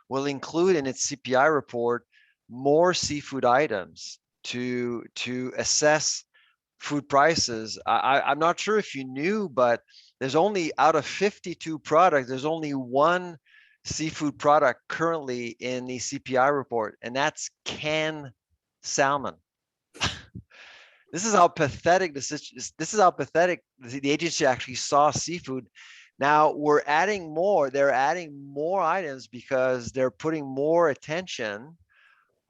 will include in its CPI report more seafood items to assess food prices. I'm not sure if you knew, but there's only, out of 52 products, there's only one seafood product currently in the CPI report, and that's canned salmon. This is how pathetic this is how pathetic the agency actually saw seafood. Now we're adding more. They're adding more items because they're putting more attention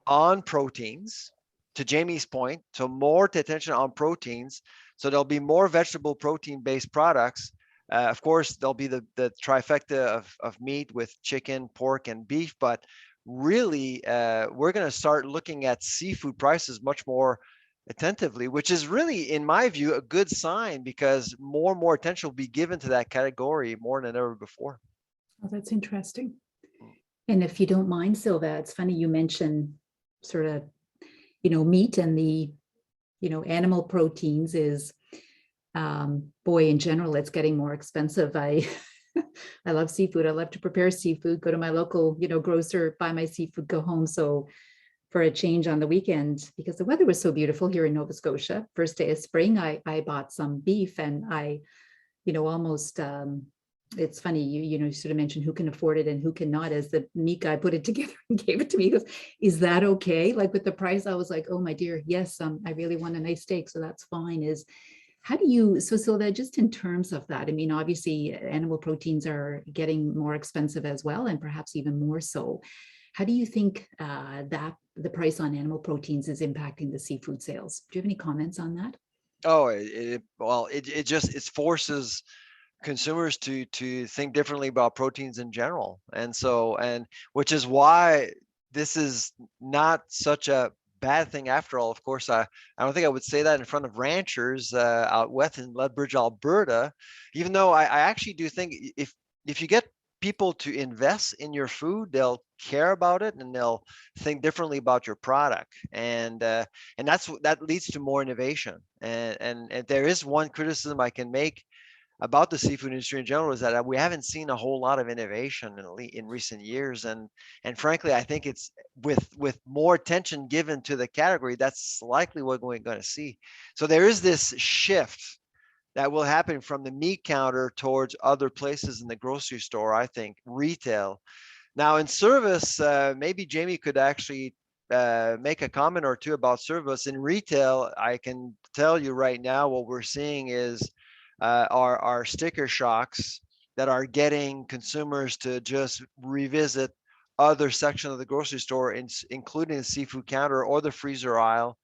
on proteins, to Jamie's point, so more attention on proteins. So there'll be more vegetable protein-based products. Of course, there'll be the trifecta of meat with chicken, pork, and beef, but really we're going to start looking at seafood prices much more attentively, which is really, in my view, a good sign, because more and more attention will be given to that category more than ever before. Oh, that's interesting. And if you don't mind, Silva, it's funny you mentioned sort of, meat and the, animal proteins is, boy, in general, it's getting more expensive. I love seafood. I love to prepare seafood, go to my local, grocer, buy my seafood, go home. So for a change on the weekend, because the weather was so beautiful here in Nova Scotia, first day of spring, I bought some beef, and I, almost, it's funny, you sort of mentioned who can afford it and who cannot, as the meat guy put it together and gave it to me. He goes, is that okay? Like with the price, I was like, oh my dear, yes, I really want a nice steak, so that's fine. How do you, so that just in terms of that, I mean, obviously animal proteins are getting more expensive as well, and perhaps even more so. How do you think that the price on animal proteins is impacting the seafood sales? Do you have any comments on that? Oh, it just, it forces consumers to think differently about proteins in general. And so, and which is why this is not such a bad thing after all. Of course, I don't think I would say that in front of ranchers out west in Lethbridge, Alberta, even though I actually do think if you get people to invest in your food, they'll care about it and they'll think differently about your product. And that leads to more innovation. And if there is one criticism I can make about the seafood industry in general, is that we haven't seen a whole lot of innovation in recent years, and frankly, I think it's with more attention given to the category, that's likely what we're going to see. So there is this shift that will happen from the meat counter towards other places in the grocery store, I think, retail. Now in service, maybe Jamie could actually make a comment or two about service. In retail, I can tell you right now what we're seeing is our sticker shocks that are getting consumers to just revisit other sections of the grocery store, including the seafood counter or the freezer aisle,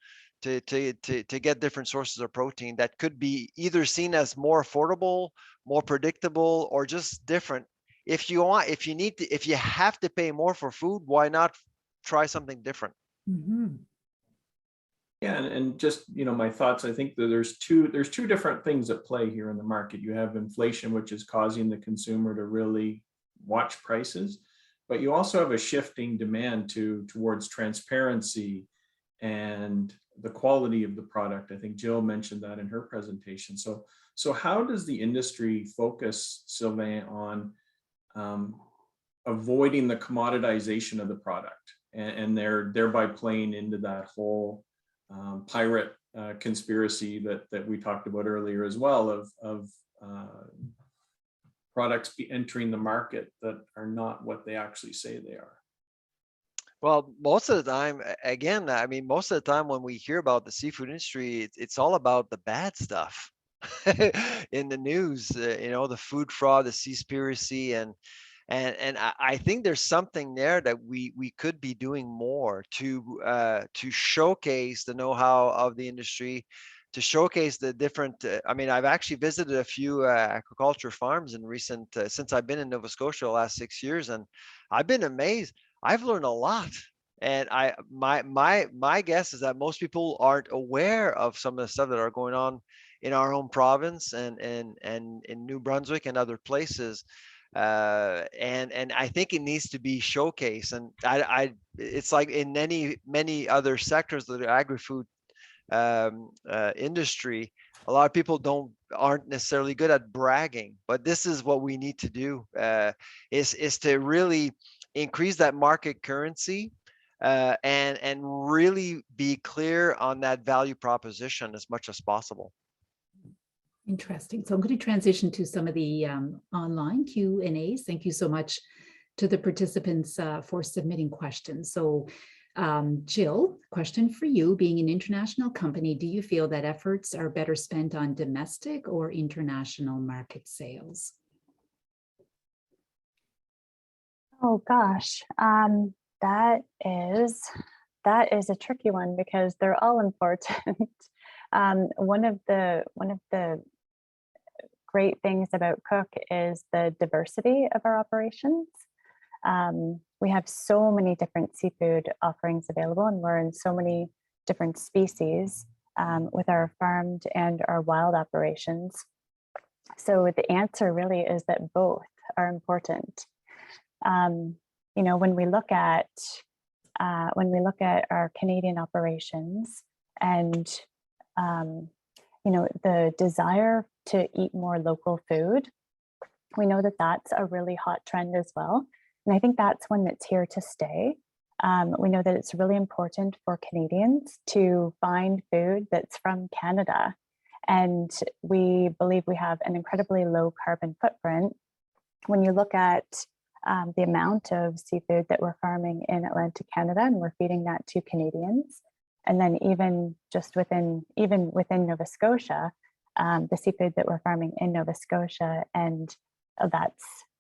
to get different sources of protein that could be either seen as more affordable, more predictable, or just different. If you have to pay more for food, why not try something different? Mm-hmm. Yeah, and just, my thoughts, I think that there's two different things at play here in the market. You have inflation, which is causing the consumer to really watch prices, but you also have a shifting demand towards transparency and the quality of the product. I think Jill mentioned that in her presentation. So how does the industry focus, Sylvain, on avoiding the commoditization of the product, and they're thereby playing into that whole pirate conspiracy that we talked about earlier as well, of products entering the market that are not what they actually say they are? Well, most of the time, again, I mean, most of the time when we hear about the seafood industry, it's all about the bad stuff in the news, the food fraud, the seaspiracy, and I think there's something there that we could be doing more to showcase the know-how of the industry, to showcase the different. I mean, I've actually visited a few aquaculture farms in recent since I've been in Nova Scotia the last 6 years, and I've been amazed. I've learned a lot. And my guess is that most people aren't aware of some of the stuff that are going on in our own province and in New Brunswick and other places. And I think it needs to be showcased. And it's like in many other sectors of the agri-food industry, a lot of people aren't necessarily good at bragging, but this is what we need to do, is to really increase that market currency, and really be clear on that value proposition as much as possible. Interesting. So I'm going to transition to some of the online Q&As. Thank you so much to the participants for submitting questions. So Jill, question for you. Being an international company, do you feel that efforts are better spent on domestic or international market sales? Oh gosh, that is a tricky one because they're all important. One of the great things about Cook is the diversity of our operations. we have so many different seafood offerings available, and we're in so many different species with our farmed and our wild operations. So the answer really is that both are important. You know, when we look at our Canadian operations and you know, the desire to eat more local food, we know that that's a really hot trend as well. And I think that's one that's here to stay. We know that it's really important for Canadians to find food that's from Canada. And we believe we have an incredibly low carbon footprint. When you look at the amount of seafood that we're farming in Atlantic Canada, and we're feeding that to Canadians, and then even within Nova Scotia, the seafood that we're farming in Nova Scotia, and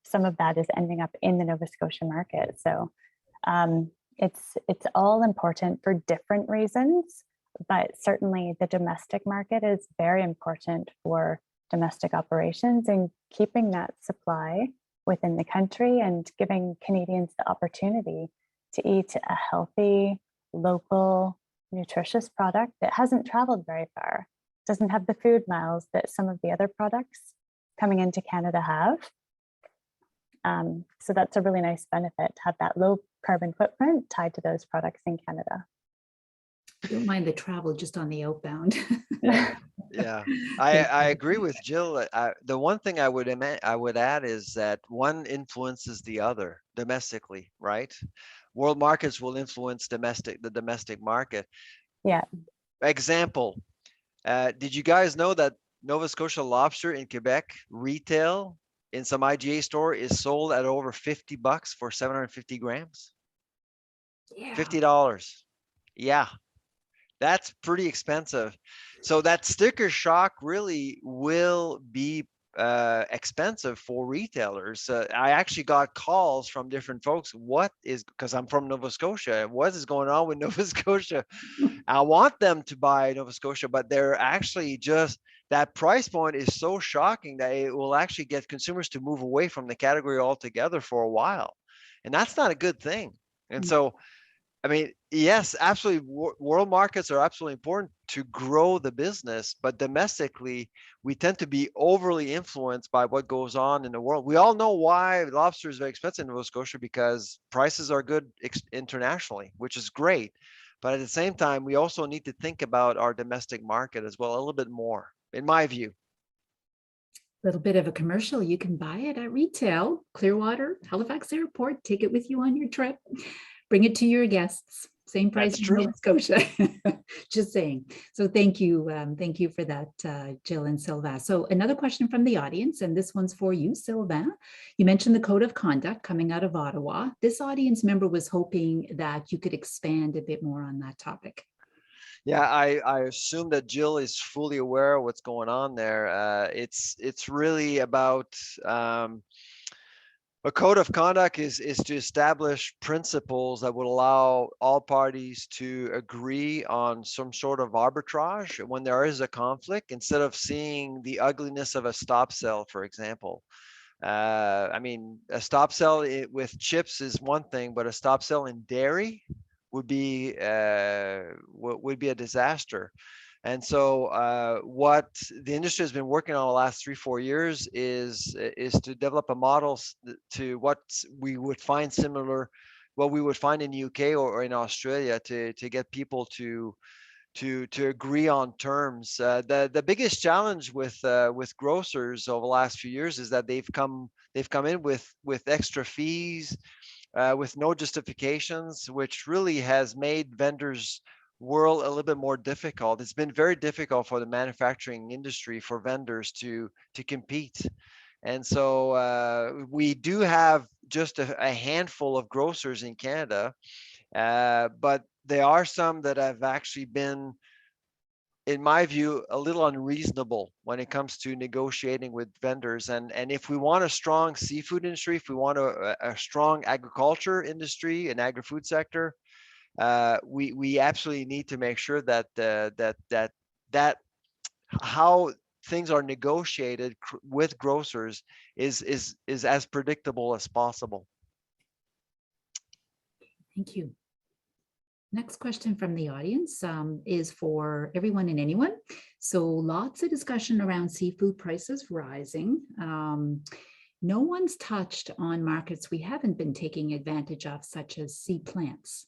some of that is ending up in the Nova Scotia market. So it's all important for different reasons, but certainly the domestic market is very important for domestic operations and keeping that supply within the country and giving Canadians the opportunity to eat a healthy, local, nutritious product that hasn't traveled very far, doesn't have the food miles that some of the other products coming into Canada have. So that's a really nice benefit to have that low carbon footprint tied to those products in Canada. I don't mind the travel just on the outbound. Yeah, I agree with Jill. The one thing I would add is that one influences the other domestically, right? World markets will influence the domestic market. Yeah. Example, did you guys know that Nova Scotia lobster in Quebec retail in some IGA store is sold at over $50 for 750 grams? Yeah. $50. Yeah, that's pretty expensive. So that sticker shock really will be expensive for retailers. I actually got calls from different folks. Because I'm from Nova Scotia, what is going on with Nova Scotia? I want them to buy Nova Scotia, but they're actually just, that price point is so shocking that it will actually get consumers to move away from the category altogether for a while. And that's not a good thing. And so, I mean, yes, absolutely. World markets are absolutely important to grow the business, but domestically, we tend to be overly influenced by what goes on in the world. We all know why lobster is very expensive in Nova Scotia, because prices are good internationally, which is great. But at the same time, we also need to think about our domestic market as well a little bit more, in my view. Little bit of a commercial. You can buy it at retail, Clearwater, Halifax Airport. Take it with you on your trip. Bring it to your guests. Same price in Nova Scotia. Just saying. So thank you for that, Jill and Sylvain. So another question from the audience, and this one's for you, Sylvain. You mentioned the code of conduct coming out of Ottawa. This audience member was hoping that you could expand a bit more on that topic. Yeah, I assume that Jill is fully aware of what's going on there. It's really about a code of conduct is to establish principles that would allow all parties to agree on some sort of arbitrage when there is a conflict, instead of seeing the ugliness of a stop sell, for example. I mean, a stop sell with chips is one thing, but a stop sell in dairy would be a disaster. And so what the industry has been working on the last 3-4 years is to develop a model to what we would find similar, what we would find in the UK or in Australia, to get people to agree on terms. The biggest challenge with grocers over the last few years is that they've come in with extra fees, with no justifications, which really has made vendors' world a little bit more difficult. It's been very difficult for the manufacturing industry, for vendors to compete. And so we do have just a handful of grocers in Canada, but there are some that have actually been, in my view, a little unreasonable when it comes to negotiating with vendors. And if we want a strong seafood industry, if we want a strong agriculture industry and agri-food sector, we absolutely need to make sure that how things are negotiated with grocers is as predictable as possible. Thank you. Next question from the audience is for everyone and anyone. So lots of discussion around seafood prices rising. No one's touched on markets we haven't been taking advantage of, such as sea plants.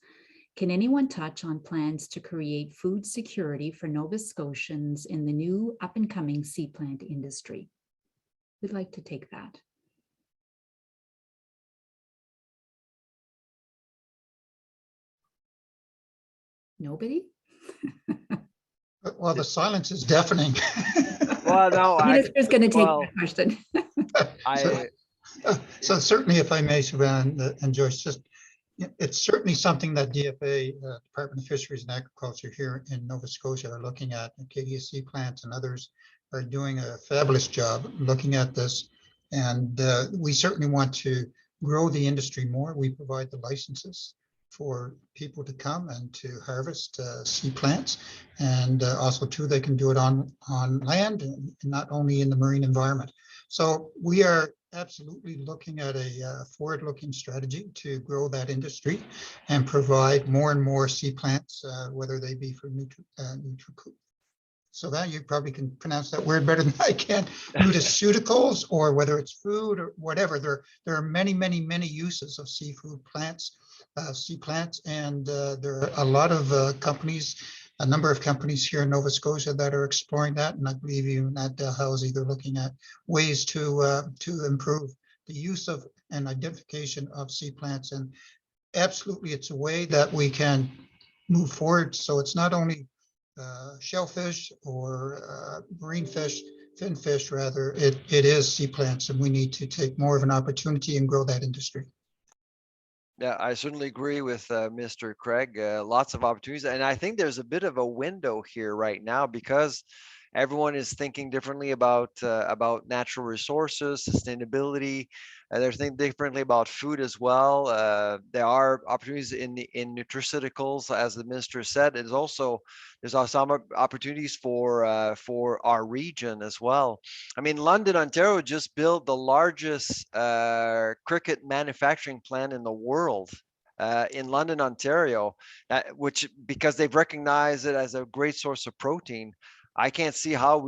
Can anyone touch on plans to create food security for Nova Scotians in the new up-and-coming sea plant industry? We'd like to take that. Nobody? Well, the silence is deafening. Well, no, The minister's going to take well, that question. So certainly, if I may, Savannah and Joyce, just it's certainly something that DFA, Department of Fisheries and Aquaculture here in Nova Scotia are looking at. Acadia Sea Plants and others are doing a fabulous job looking at this. And we certainly want to grow the industry more. We provide the licenses for people to come and to harvest sea plants. And also too, they can do it on land and not only in the marine environment. So we are absolutely looking at a forward-looking strategy to grow that industry and provide more and more sea plants, whether they be for so that you probably can pronounce that word better than I can, nutraceuticals, or whether it's food or whatever. There are many, many, many uses of seafood plants, sea plants, and there are a lot of companies, a number of companies here in Nova Scotia that are exploring that, and I believe even at Dalhousie they're looking at ways to improve the use of and identification of sea plants. And absolutely, it's a way that we can move forward. So it's not only shellfish or marine fish, fin fish rather, it is sea plants, and we need to take more of an opportunity and grow that industry. Yeah, I certainly agree with Mr. Craig. Lots of opportunities, and I think there's a bit of a window here right now because everyone is thinking differently about natural resources, sustainability. They're thinking differently about food as well. There are opportunities in nutraceuticals, as the minister said. There's also some opportunities for our region as well. I mean, London, Ontario just built the largest cricket manufacturing plant in the world. In London, Ontario, which because they've recognized it as a great source of protein. I can't see how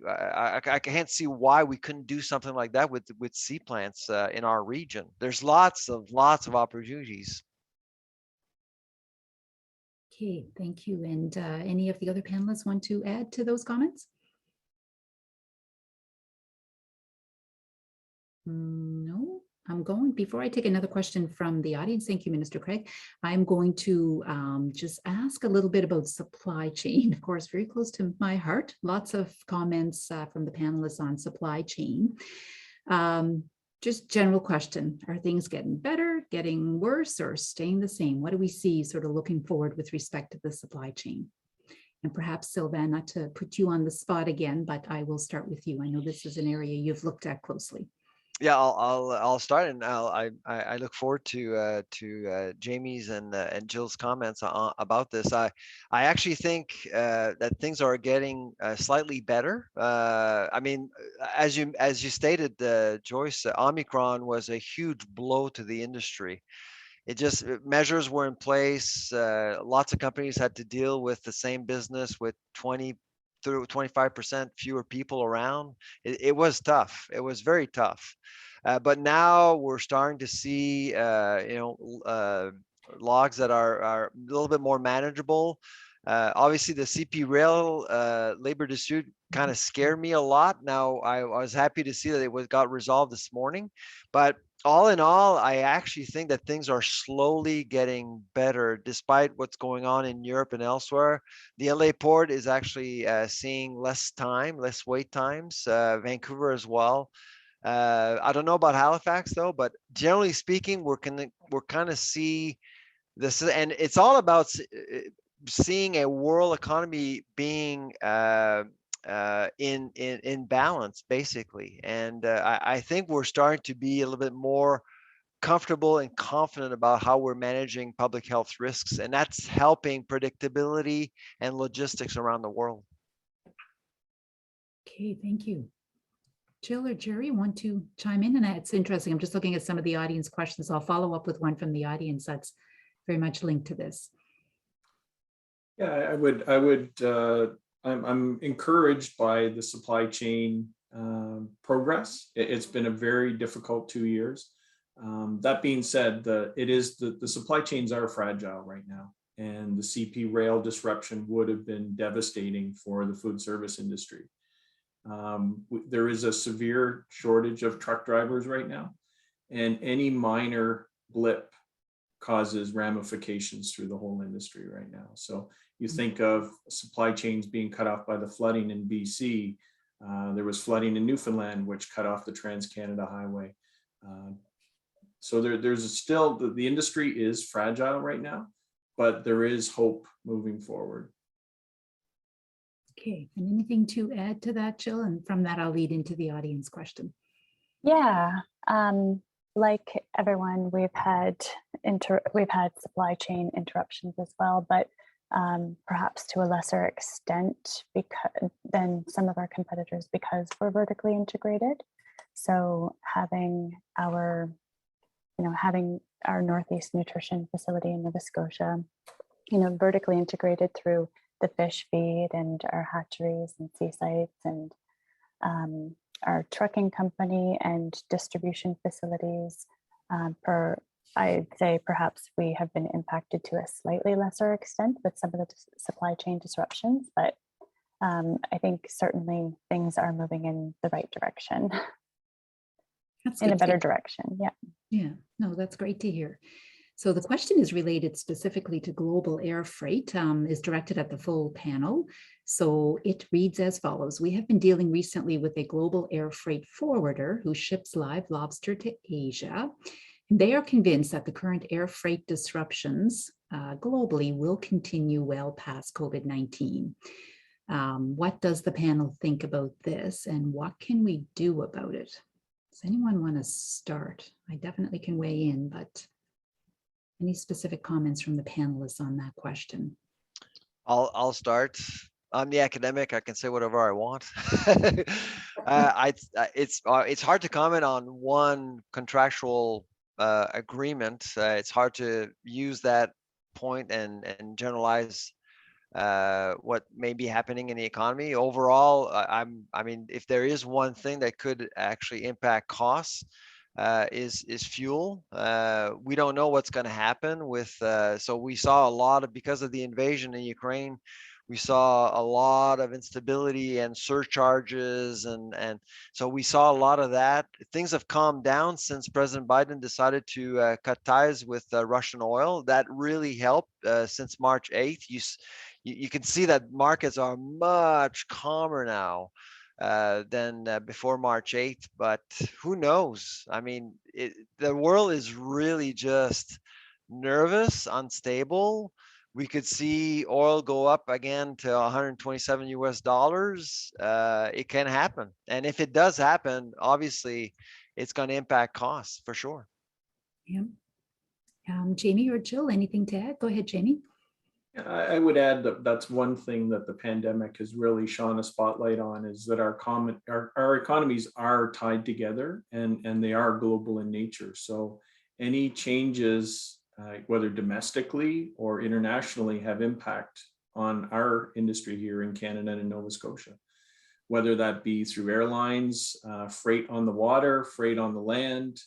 I can't see why we couldn't do something like that with sea plants in our region. There's lots of opportunities. Okay, thank you. And any of the other panelists want to add to those comments? No, I'm going, before I take another question from the audience, thank you, Minister Craig, I'm going to just ask a little bit about supply chain, of course, very close to my heart. Lots of comments from the panelists on supply chain. Just general question, are things getting better, getting worse, or staying the same? What do we see sort of looking forward with respect to the supply chain? And perhaps, Sylvain, not to put you on the spot again, but I will start with you. I know this is an area you've looked at closely. Yeah, I'll start, and I look forward to Jamie's and Jill's comments about this. I actually think that things are getting slightly better. I mean, as you stated, Joyce, Omicron was a huge blow to the industry. It just measures were in place. Lots of companies had to deal with the same business with 25% fewer people around. It was tough. It was very tough. But now we're starting to see, logs that are a little bit more manageable. Obviously, the CP Rail labor dispute kind of scared me a lot. Now, I was happy to see that it got resolved this morning. But all in all, I actually think that things are slowly getting better, despite what's going on in Europe and elsewhere. The LA port is actually seeing less wait times. Vancouver as well. I don't know about Halifax though, but generally speaking, we're kind of see this, and it's all about seeing a world economy being in balance, basically. And I think we're starting to be a little bit more comfortable and confident about how we're managing public health risks, and that's helping predictability and logistics around the world. Okay, thank you. Jill or Jerry want to chime in? And it's interesting. I'm just looking at some of the audience questions. I'll follow up with one from the audience that's very much linked to this. Yeah, I'm encouraged by the supply chain progress. It's been a very difficult 2 years. That being said, the supply chains are fragile right now, and the CP rail disruption would have been devastating for the food service industry. There is a severe shortage of truck drivers right now, and any minor blip causes ramifications through the whole industry right now. So you think of supply chains being cut off by the flooding in BC. There was flooding in Newfoundland, which cut off the Trans-Canada Highway. So there's still, the industry is fragile right now, but there is hope moving forward. Okay, and anything to add to that, Jill? And from that, I'll lead into the audience question. Yeah, like everyone, we've had supply chain interruptions as well, but perhaps to a lesser extent than some of our competitors because we're vertically integrated. So having our Northeast Nutrition facility in Nova Scotia, vertically integrated through the fish feed and our hatcheries and sea sites and our trucking company and distribution facilities. I'd say perhaps we have been impacted to a slightly lesser extent with some of the supply chain disruptions, but I think certainly things are moving in the right direction. That's in a good to better hear. direction. Yeah. Yeah, no, that's great to hear. So the question is related specifically to global air freight, is directed at the full panel. So it reads as follows. We have been dealing recently with a global air freight forwarder who ships live lobster to Asia. And they are convinced that the current air freight disruptions globally will continue well past COVID-19. What does the panel think about this and what can we do about it? Does anyone want to start? I definitely can weigh in, but any specific comments from the panelists on that question? I'll start. I'm the academic. I can say whatever I want. It's hard to comment on one contractual agreement. It's hard to use that point and generalize what may be happening in the economy. Overall, I mean, if there is one thing that could actually impact costs, is fuel. We don't know what's going to happen with, so we saw a lot of, because of the invasion in Ukraine, we saw a lot of instability and surcharges, and so we saw a lot of that. Things have calmed down since President Biden decided to cut ties with Russian oil. That really helped since March 8th. You can see that markets are much calmer now than before March 8th, but who knows? I mean, the world is really just nervous, unstable. We could see oil go up again to 127 US dollars. It can happen. And if it does happen, obviously it's going to impact costs for sure. Yeah. Jamie or Jill, anything to add? Go ahead, Jamie. I would add that that's one thing that the pandemic has really shone a spotlight on, is that our economies are tied together and they are global in nature. So any changes, whether domestically or internationally, have impact on our industry here in Canada and in Nova Scotia, whether that be through airlines, freight on the water, freight on the land.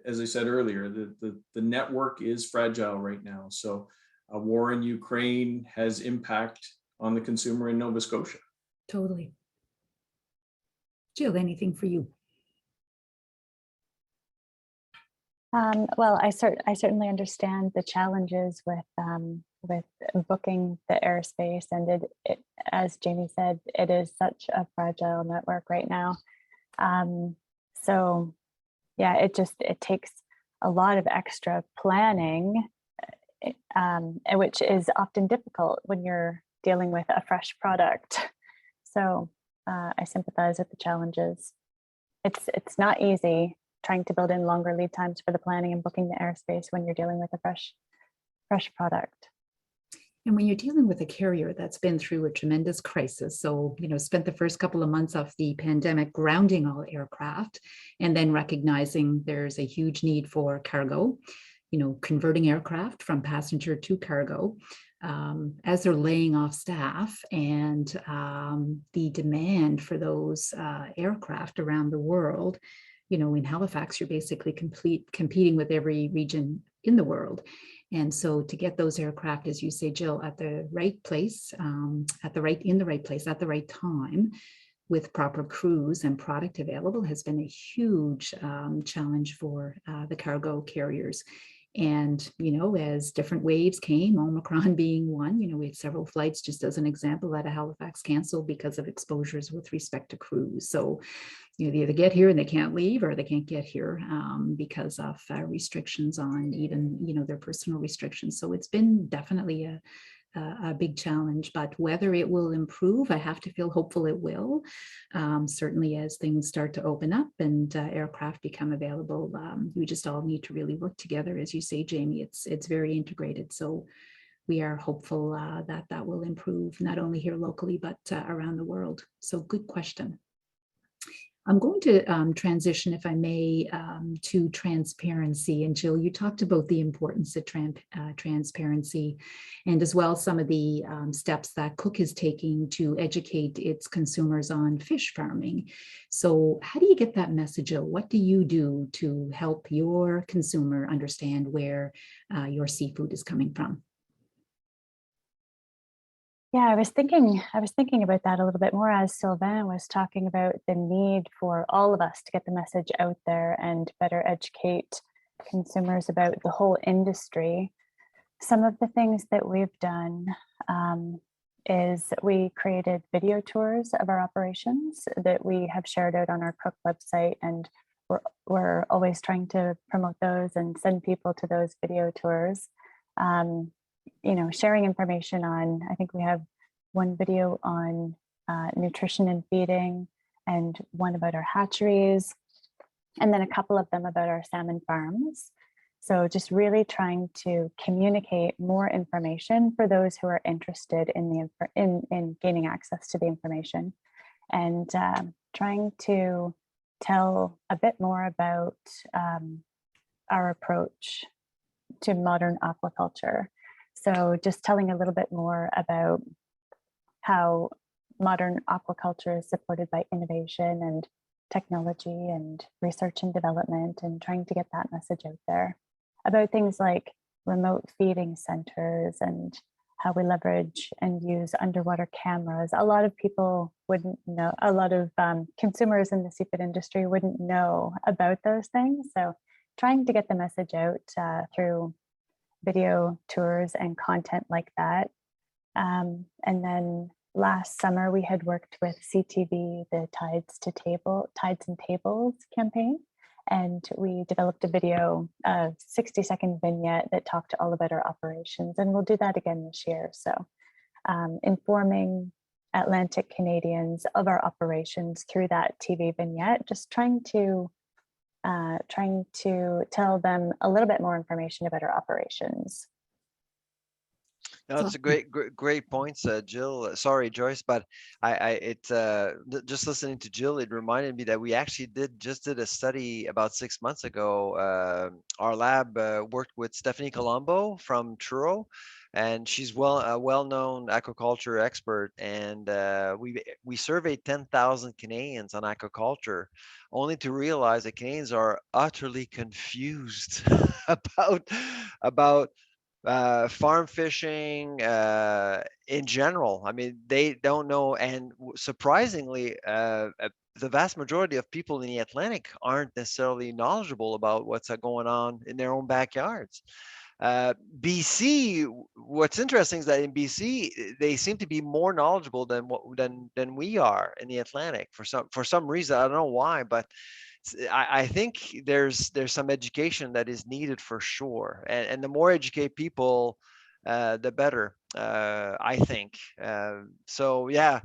As I said earlier, the network is fragile right now. So a war in Ukraine has impact on the consumer in Nova Scotia. Totally. Jill, anything for you? Well, I certainly understand the challenges with booking the airspace, and it, as Jamie said, it is such a fragile network right now. So yeah, it takes a lot of extra planning, which is often difficult when you're dealing with a fresh product. So I sympathize with the challenges. It's not easy trying to build in longer lead times for the planning and booking the airspace when you're dealing with a fresh product. And when you're dealing with a carrier that's been through a tremendous crisis, so, spent the first couple of months of the pandemic grounding all aircraft and then recognizing there's a huge need for cargo, converting aircraft from passenger to cargo, as they're laying off staff, and the demand for those aircraft around the world. In Halifax, you're basically competing with every region in the world. And so to get those aircraft, as you say, Jill, at the right place, in the right place at the right time, with proper crews and product available, has been a huge challenge for the cargo carriers. And, as different waves came, Omicron being one, we had several flights, just as an example, out of Halifax canceled because of exposures with respect to crews. So, they either get here and they can't leave, or they can't get here because of restrictions on even, their personal restrictions. So it's been definitely a big challenge, but whether it will improve, I have to feel hopeful it will. Certainly as things start to open up and aircraft become available, we just all need to really work together. As you say, Jamie, it's very integrated. So we are hopeful that will improve, not only here locally, but around the world. So good question. I'm going to transition, if I may, to transparency. And Jill, you talked about the importance of transparency, and as well some of the steps that Cook is taking to educate its consumers on fish farming. So how do you get that message out? What do you do to help your consumer understand where your seafood is coming from? Yeah, I was thinking about that a little bit more as Sylvain was talking about the need for all of us to get the message out there and better educate consumers about the whole industry. Some of the things that we've done is we created video tours of our operations that we have shared out on our Cook website, and we're always trying to promote those and send people to those video tours. Sharing information on, I think we have one video on nutrition and feeding, and one about our hatcheries, and then a couple of them about our salmon farms. So just really trying to communicate more information for those who are interested in gaining access to the information, and trying to tell a bit more about our approach to modern aquaculture. So just telling a little bit more about how modern aquaculture is supported by innovation and technology and research and development, and trying to get that message out there about things like remote feeding centers and how we leverage and use underwater cameras. A lot of people wouldn't know, a lot of consumers in the seafood industry wouldn't know about those things. So trying to get the message out through video tours and content like that. And then last summer we had worked with CTV, the Tides and Tables campaign, and we developed a video, a 60-second vignette that talked all about our operations, and we'll do that again this year. So informing Atlantic Canadians of our operations through that TV vignette, just trying to tell them a little bit more information about our operations. No, it's a great points, Jill. Sorry, Joyce, but just listening to Jill, it reminded me that we actually just did a study about 6 months ago. Our lab worked with Stephanie Colombo from Truro, and she's a well-known aquaculture expert. And we surveyed 10,000 Canadians on aquaculture, only to realize that Canadians are utterly confused about farm fishing in general. I mean, they don't know, and surprisingly, the vast majority of people in the Atlantic aren't necessarily knowledgeable about what's going on in their own backyards. BC, what's interesting is that in BC, they seem to be more knowledgeable than we are in the Atlantic for some reason. I don't know why, but I think there's some education that is needed for sure, and the more educate people, the better, I think. So yeah,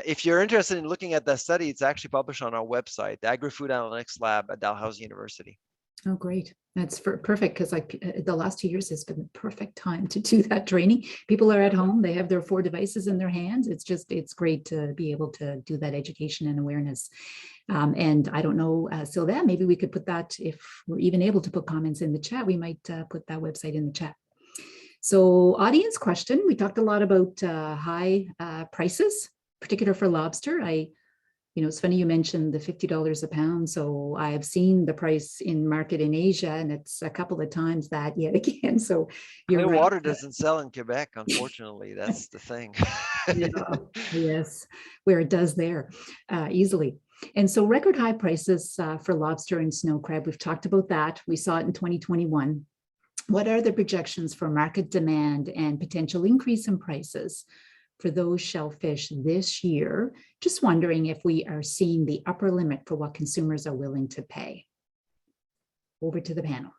if you're interested in looking at that study, it's actually published on our website, the Agri-Food Analytics Lab at Dalhousie University. Oh, great. That's perfect because like the last 2 years has been the perfect time to do that training. People are at home, they have their 4 devices in their hands. It's great to be able to do that education and awareness. And I don't know, Sylvain, maybe we could put that, if we're even able to put comments in the chat, we might put that website in the chat. So audience question, we talked a lot about high prices, particular for lobster. It's funny you mentioned the $50 a pound. So I have seen the price in market in Asia, and it's a couple of times that yet again. So you're Clear right. water doesn't sell in Quebec, unfortunately. That's the thing. Yeah, yes, where it does there easily. And so record high prices for lobster and snow crab. We've talked about that. We saw it in 2021. What are the projections for market demand and potential increase in prices for those shellfish this year? Just wondering if we are seeing the upper limit for what consumers are willing to pay. Over to the panel.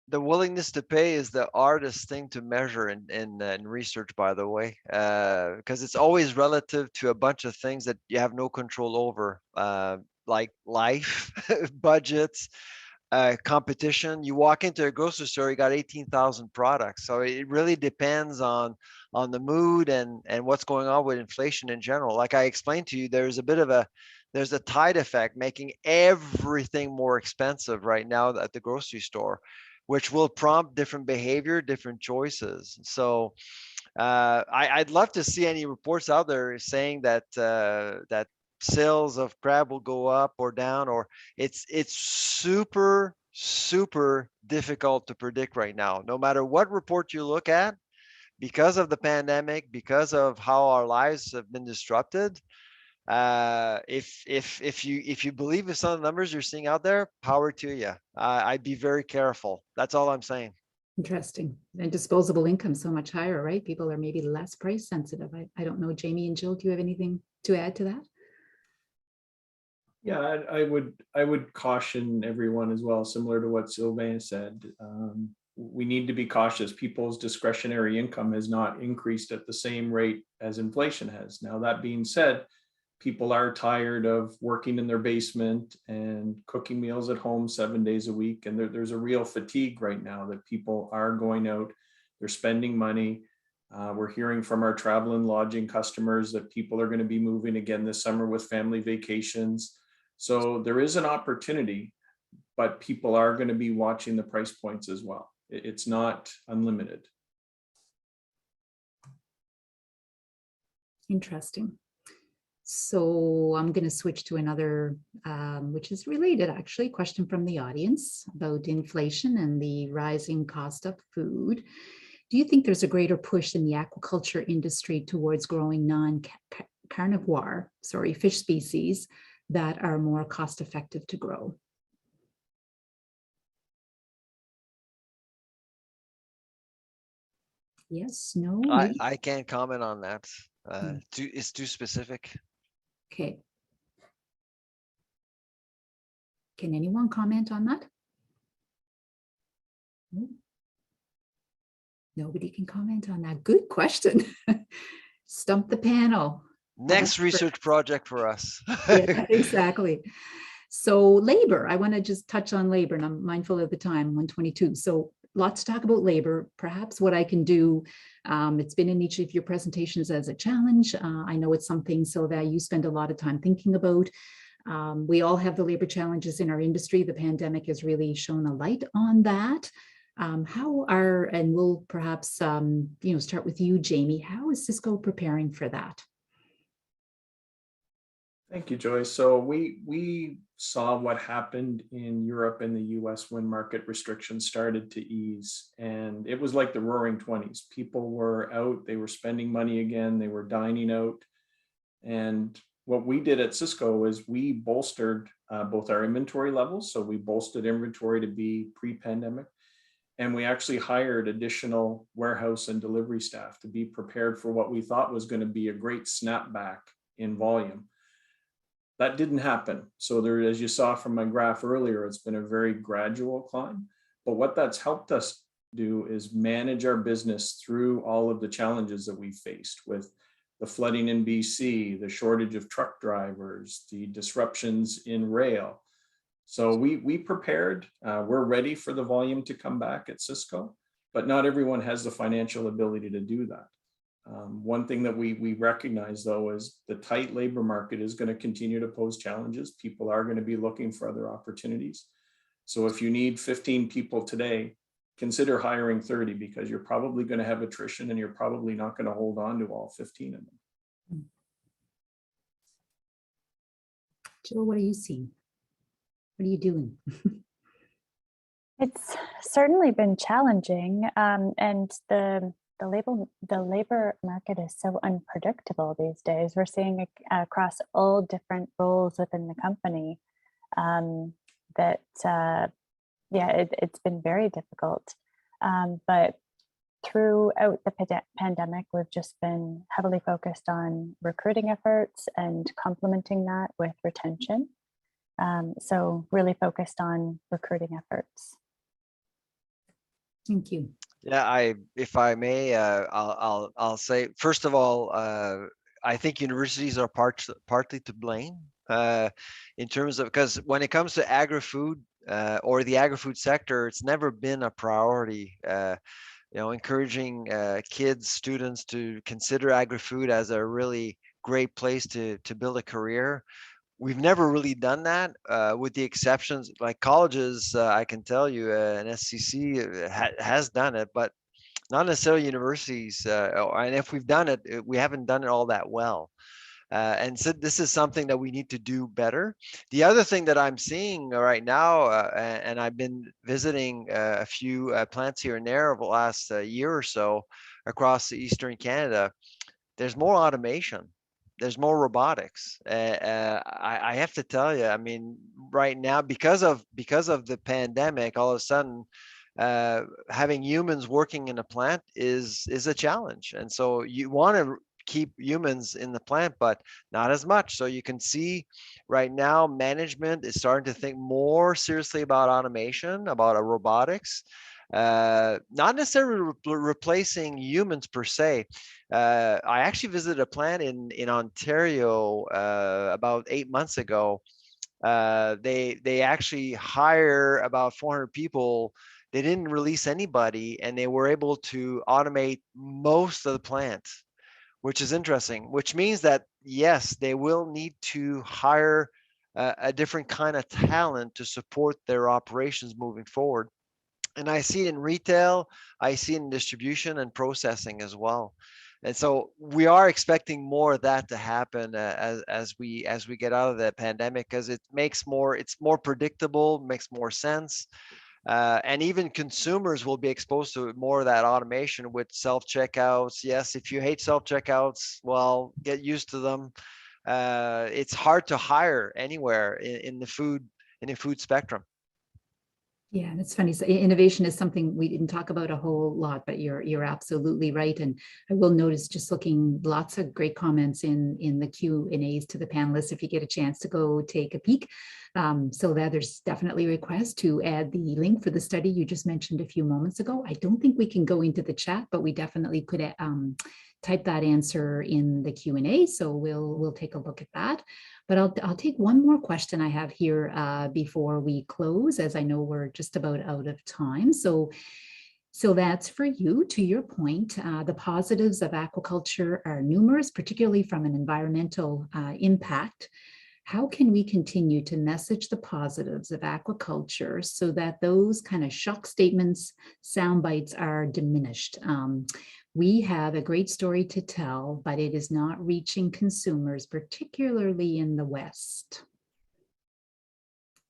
The willingness to pay is the hardest thing to measure in research, by the way, because it's always relative to a bunch of things that you have no control over, like life, budgets, competition. You walk into a grocery store, you got 18,000 products. So it really depends on the mood and what's going on with inflation in general. Like I explained to you, there's a tide effect making everything more expensive right now at the grocery store, which will prompt different behavior, different choices. So I'd love to see any reports out there saying that that sales of crab will go up or down, or it's super difficult to predict right now. No matter what report you look at, because of the pandemic, because of how our lives have been disrupted, if you believe in some of the numbers you're seeing out there, power to you. I'd be very careful. That's all I'm saying. Interesting. And disposable income so much higher, right? People are maybe less price sensitive. I don't know, Jamie and Jill, do you have anything to add to that? Yeah, I would caution everyone as well, similar to what Sylvain said. We need to be cautious. People's discretionary income has not increased at the same rate as inflation has. Now, that being said, people are tired of working in their basement and cooking meals at home 7 days a week. And there's a real fatigue right now that people are going out, they're spending money. We're hearing from our travel and lodging customers that people are going to be moving again this summer with family vacations. So there is an opportunity, but people are going to be watching the price points as well. It's not unlimited. Interesting. So I'm going to switch to another, which is related actually, question from the audience about inflation and the rising cost of food. Do you think there's a greater push in the aquaculture industry towards growing non-carnivore, fish species that are more cost effective to grow? Yes, no, maybe? I can't comment on that. It's too specific. Okay. Can anyone comment on that? No. Nobody can comment on that. Good question. Stump the panel. Next research project for us. Yeah, exactly. So labor, I want to just touch on labor, and I'm mindful of the time, 1:22. So lots to talk about labor. Perhaps what I can do, it's been in each of your presentations as a challenge. I know it's something, Sylvain, you spend a lot of time thinking about. We all have the labor challenges in our industry. The pandemic has really shown a light on that. And we'll perhaps, start with you, Jamie. How is Cisco preparing for that? Thank you, Joyce. So we saw what happened in Europe and the US when market restrictions started to ease. And it was like the roaring 20s. People were out, they were spending money again, they were dining out. And what we did at Cisco is we bolstered both our inventory levels. So we bolstered inventory to be pre-pandemic. And we actually hired additional warehouse and delivery staff to be prepared for what we thought was going to be a great snapback in volume. That didn't happen. So there, as you saw from my graph earlier, it's been a very gradual climb. But what that's helped us do is manage our business through all of the challenges that we faced with the flooding in BC, the shortage of truck drivers, the disruptions in rail. So we prepared, we're ready for the volume to come back at Cisco, but not everyone has the financial ability to do that. One thing that we recognize though is the tight labor market is going to continue to pose challenges. People are going to be looking for other opportunities. So if you need 15 people today, consider hiring 30 because you're probably going to have attrition and you're probably not going to hold on to all 15 of them. Jill, what are you seeing? What are you doing? It's certainly been challenging, and the labor market is so unpredictable these days. We're seeing it across all different roles within the company it's been very difficult. But throughout the pandemic, we've just been heavily focused on recruiting efforts and complementing that with retention. So really focused on recruiting efforts. Thank you. Yeah, if I may, I'll say, first of all, I think universities are partly to blame in terms of, because when it comes to agri-food or the agri-food sector, it's never been a priority. Encouraging kids, students to consider agri-food as a really great place to build a career. We've never really done that, with the exceptions like colleges. I can tell you, an SCC has done it, but not necessarily universities. And if we've done it, we haven't done it all that well. And so this is something that we need to do better. The other thing that I'm seeing right now, and I've been visiting a few plants here and there over the last year or so across Eastern Canada, there's more automation. There's more robotics. I have to tell you, I mean, right now, because of the pandemic, all of a sudden, having humans working in a plant is a challenge. And so you want to keep humans in the plant, but not as much. So you can see right now, management is starting to think more seriously about automation, about robotics. Not necessarily replacing humans per se. I actually visited a plant in Ontario about 8 months ago. They actually hire about 400 people. They didn't release anybody, and they were able to automate most of the plant, which is interesting, which means that, yes, they will need to hire a different kind of talent to support their operations moving forward. And I see it in retail, I see it in distribution and processing as well. And so we are expecting more of that to happen as we get out of the pandemic, because it's more predictable, makes more sense. And even consumers will be exposed to more of that automation with self-checkouts. Yes, if you hate self-checkouts, well, get used to them. It's hard to hire anywhere in the food spectrum. Yeah, that's funny. So innovation is something we didn't talk about a whole lot, but you're absolutely right. And I will notice, just looking, lots of great comments in the Q&As to the panelists, if you get a chance to go take a peek. So that there's definitely a request to add the link for the study you just mentioned a few moments ago. I don't think we can go into the chat, but we definitely could type that answer in the Q&A. So we'll take a look at that. But I'll take one more question I have here before we close, as I know we're just about out of time. So that's for you. To your point, the positives of aquaculture are numerous, particularly from an environmental impact. How can we continue to message the positives of aquaculture so that those kind of shock statements, sound bites are diminished? We have a great story to tell, but it is not reaching consumers, particularly in the West.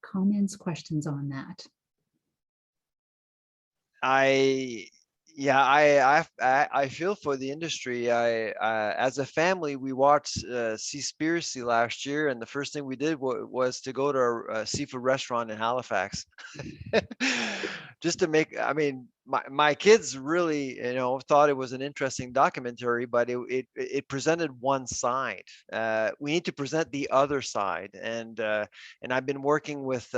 Comments, questions on that? I feel for the industry. As a family, we watched Seaspiracy last year, and the first thing we did was to go to a seafood restaurant in Halifax, just to make. I mean, my kids really, thought it was an interesting documentary, but it presented one side. We need to present the other side, and I've been working with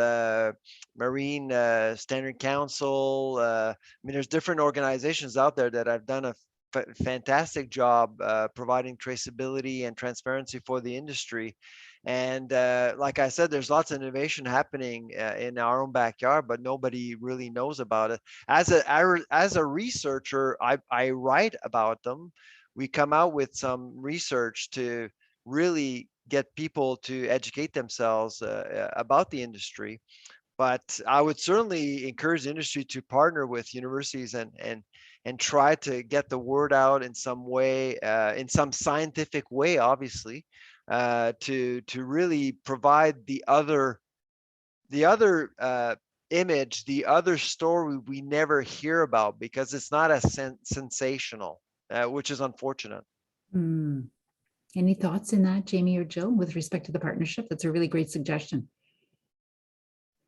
Marine Standard Council. I mean, there's different organizations out there that I've done fantastic job providing traceability and transparency for the industry. And like I said, there's lots of innovation happening in our own backyard, but nobody really knows about it. As a researcher, I write about them. We come out with some research to really get people to educate themselves about the industry. But I would certainly encourage the industry to partner with universities and try to get the word out in some way, in some scientific way, obviously, to really provide the other image, the other story we never hear about, because it's not as sensational, which is unfortunate. Mm. Any thoughts in that, Jamie or Jill, with respect to the partnership? That's a really great suggestion.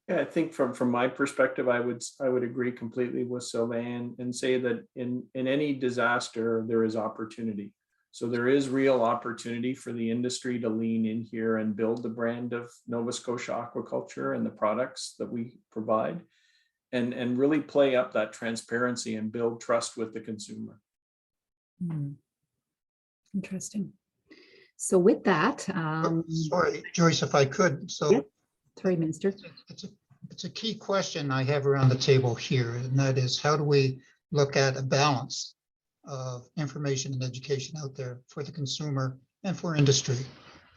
Yeah, I think from my perspective, I would agree completely with Sylvain and say that in any disaster, there is opportunity. So there is real opportunity for the industry to lean in here and build the brand of Nova Scotia aquaculture and the products that we provide, and really play up that transparency and build trust with the consumer. Interesting. So with that, sorry, Joyce, if I could. So yeah. Sorry, Minister. It's a key question I have around the table here, and that is, how do we look at a balance of information and education out there for the consumer and for industry?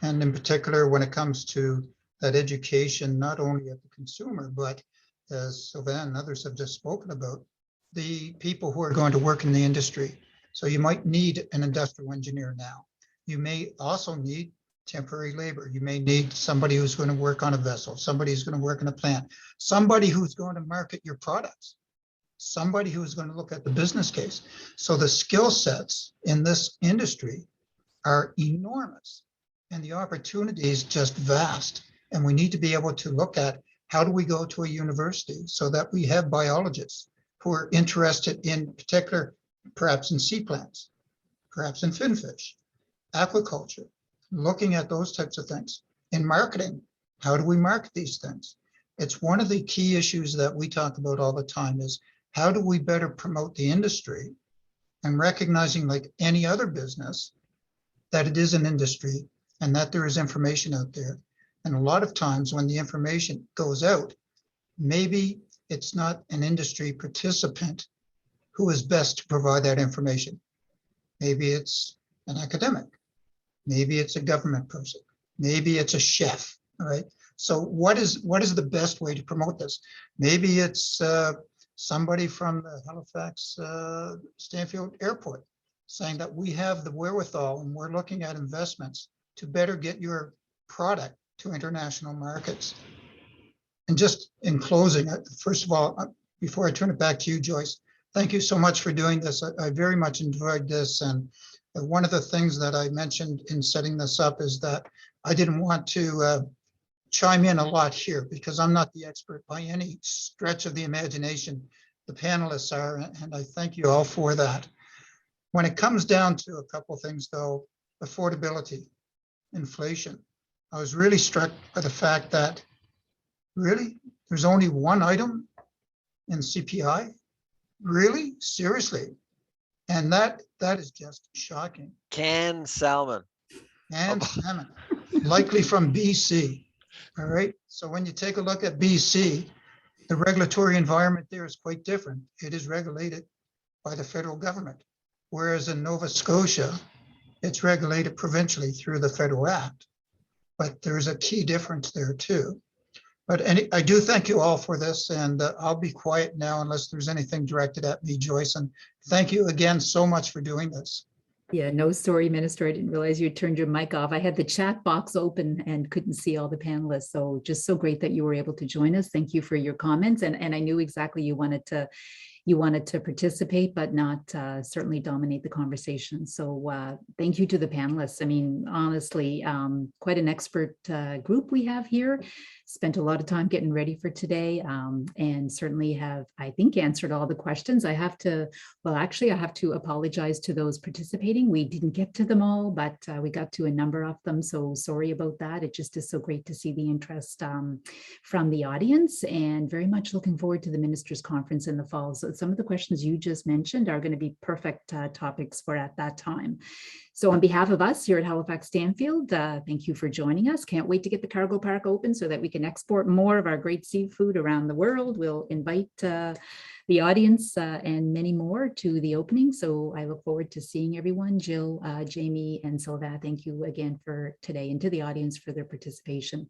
And in particular, when it comes to that education, not only of the consumer, but as Sylvain and others have just spoken about, the people who are going to work in the industry. So you might need an industrial engineer now. You may also need temporary labor. You may need somebody who's going to work on a vessel, somebody who's going to work in a plant, somebody who's going to market your products, somebody who's going to look at the business case. So the skill sets in this industry are enormous, and the opportunity is just vast. And we need to be able to look at, how do we go to a university so that we have biologists who are interested in particular, perhaps in sea plants, perhaps in finfish, aquaculture, looking at those types of things. In marketing, how do we market these things? It's one of the key issues that we talk about all the time, is how do we better promote the industry, and recognizing, like any other business, that it is an industry and that there is information out there. And a lot of times when the information goes out, maybe it's not an industry participant who is best to provide that information. Maybe it's an academic. Maybe it's a government person. Maybe it's a chef. All right. So what is the best way to promote this? Maybe it's somebody from the Halifax Stanfield Airport saying that we have the wherewithal and we're looking at investments to better get your product to international markets. And just in closing, first of all, before I turn it back to you, Joyce, thank you so much for doing this. I very much enjoyed this. And one of the things that I mentioned in setting this up is that I didn't want to chime in a lot here, because I'm not the expert by any stretch of the imagination. The panelists are, and I thank you all for that. When it comes down to a couple of things though, affordability, inflation, I was really struck by the fact that really there's only one item in CPI. Really? Seriously? And that is just shocking. Canned salmon. And salmon, likely from BC. All right. So when you take a look at BC, the regulatory environment there is quite different. It is regulated by the federal government, whereas in Nova Scotia, it's regulated provincially through the Federal Act. But there's a key difference there too. But I do thank you all for this, and I'll be quiet now unless there's anything directed at me, Joyce. And thank you again so much for doing this. Yeah, no, sorry, Minister. I didn't realize you had turned your mic off. I had the chat box open and couldn't see all the panelists. So just so great that you were able to join us. Thank you for your comments. And I knew exactly you wanted to participate, but not certainly dominate the conversation. So thank you to the panelists. I mean, honestly, quite an expert group we have here. Spent a lot of time getting ready for today, and certainly have, I think, answered all the questions. I have to apologize to those participating. We didn't get to them all, but we got to a number of them. So sorry about that. It just is so great to see the interest from the audience, and very much looking forward to the Ministers' Conference in the fall. So So some of the questions you just mentioned are going to be perfect topics for at that time. So on behalf of us here at Halifax Stanfield, thank you for joining us. Can't wait to get the cargo park open so that we can export more of our great seafood around the world. We'll invite the audience and many more to the opening. So I look forward to seeing everyone. Jill, Jamie, and Sylvain, thank you again for today, and to the audience for their participation.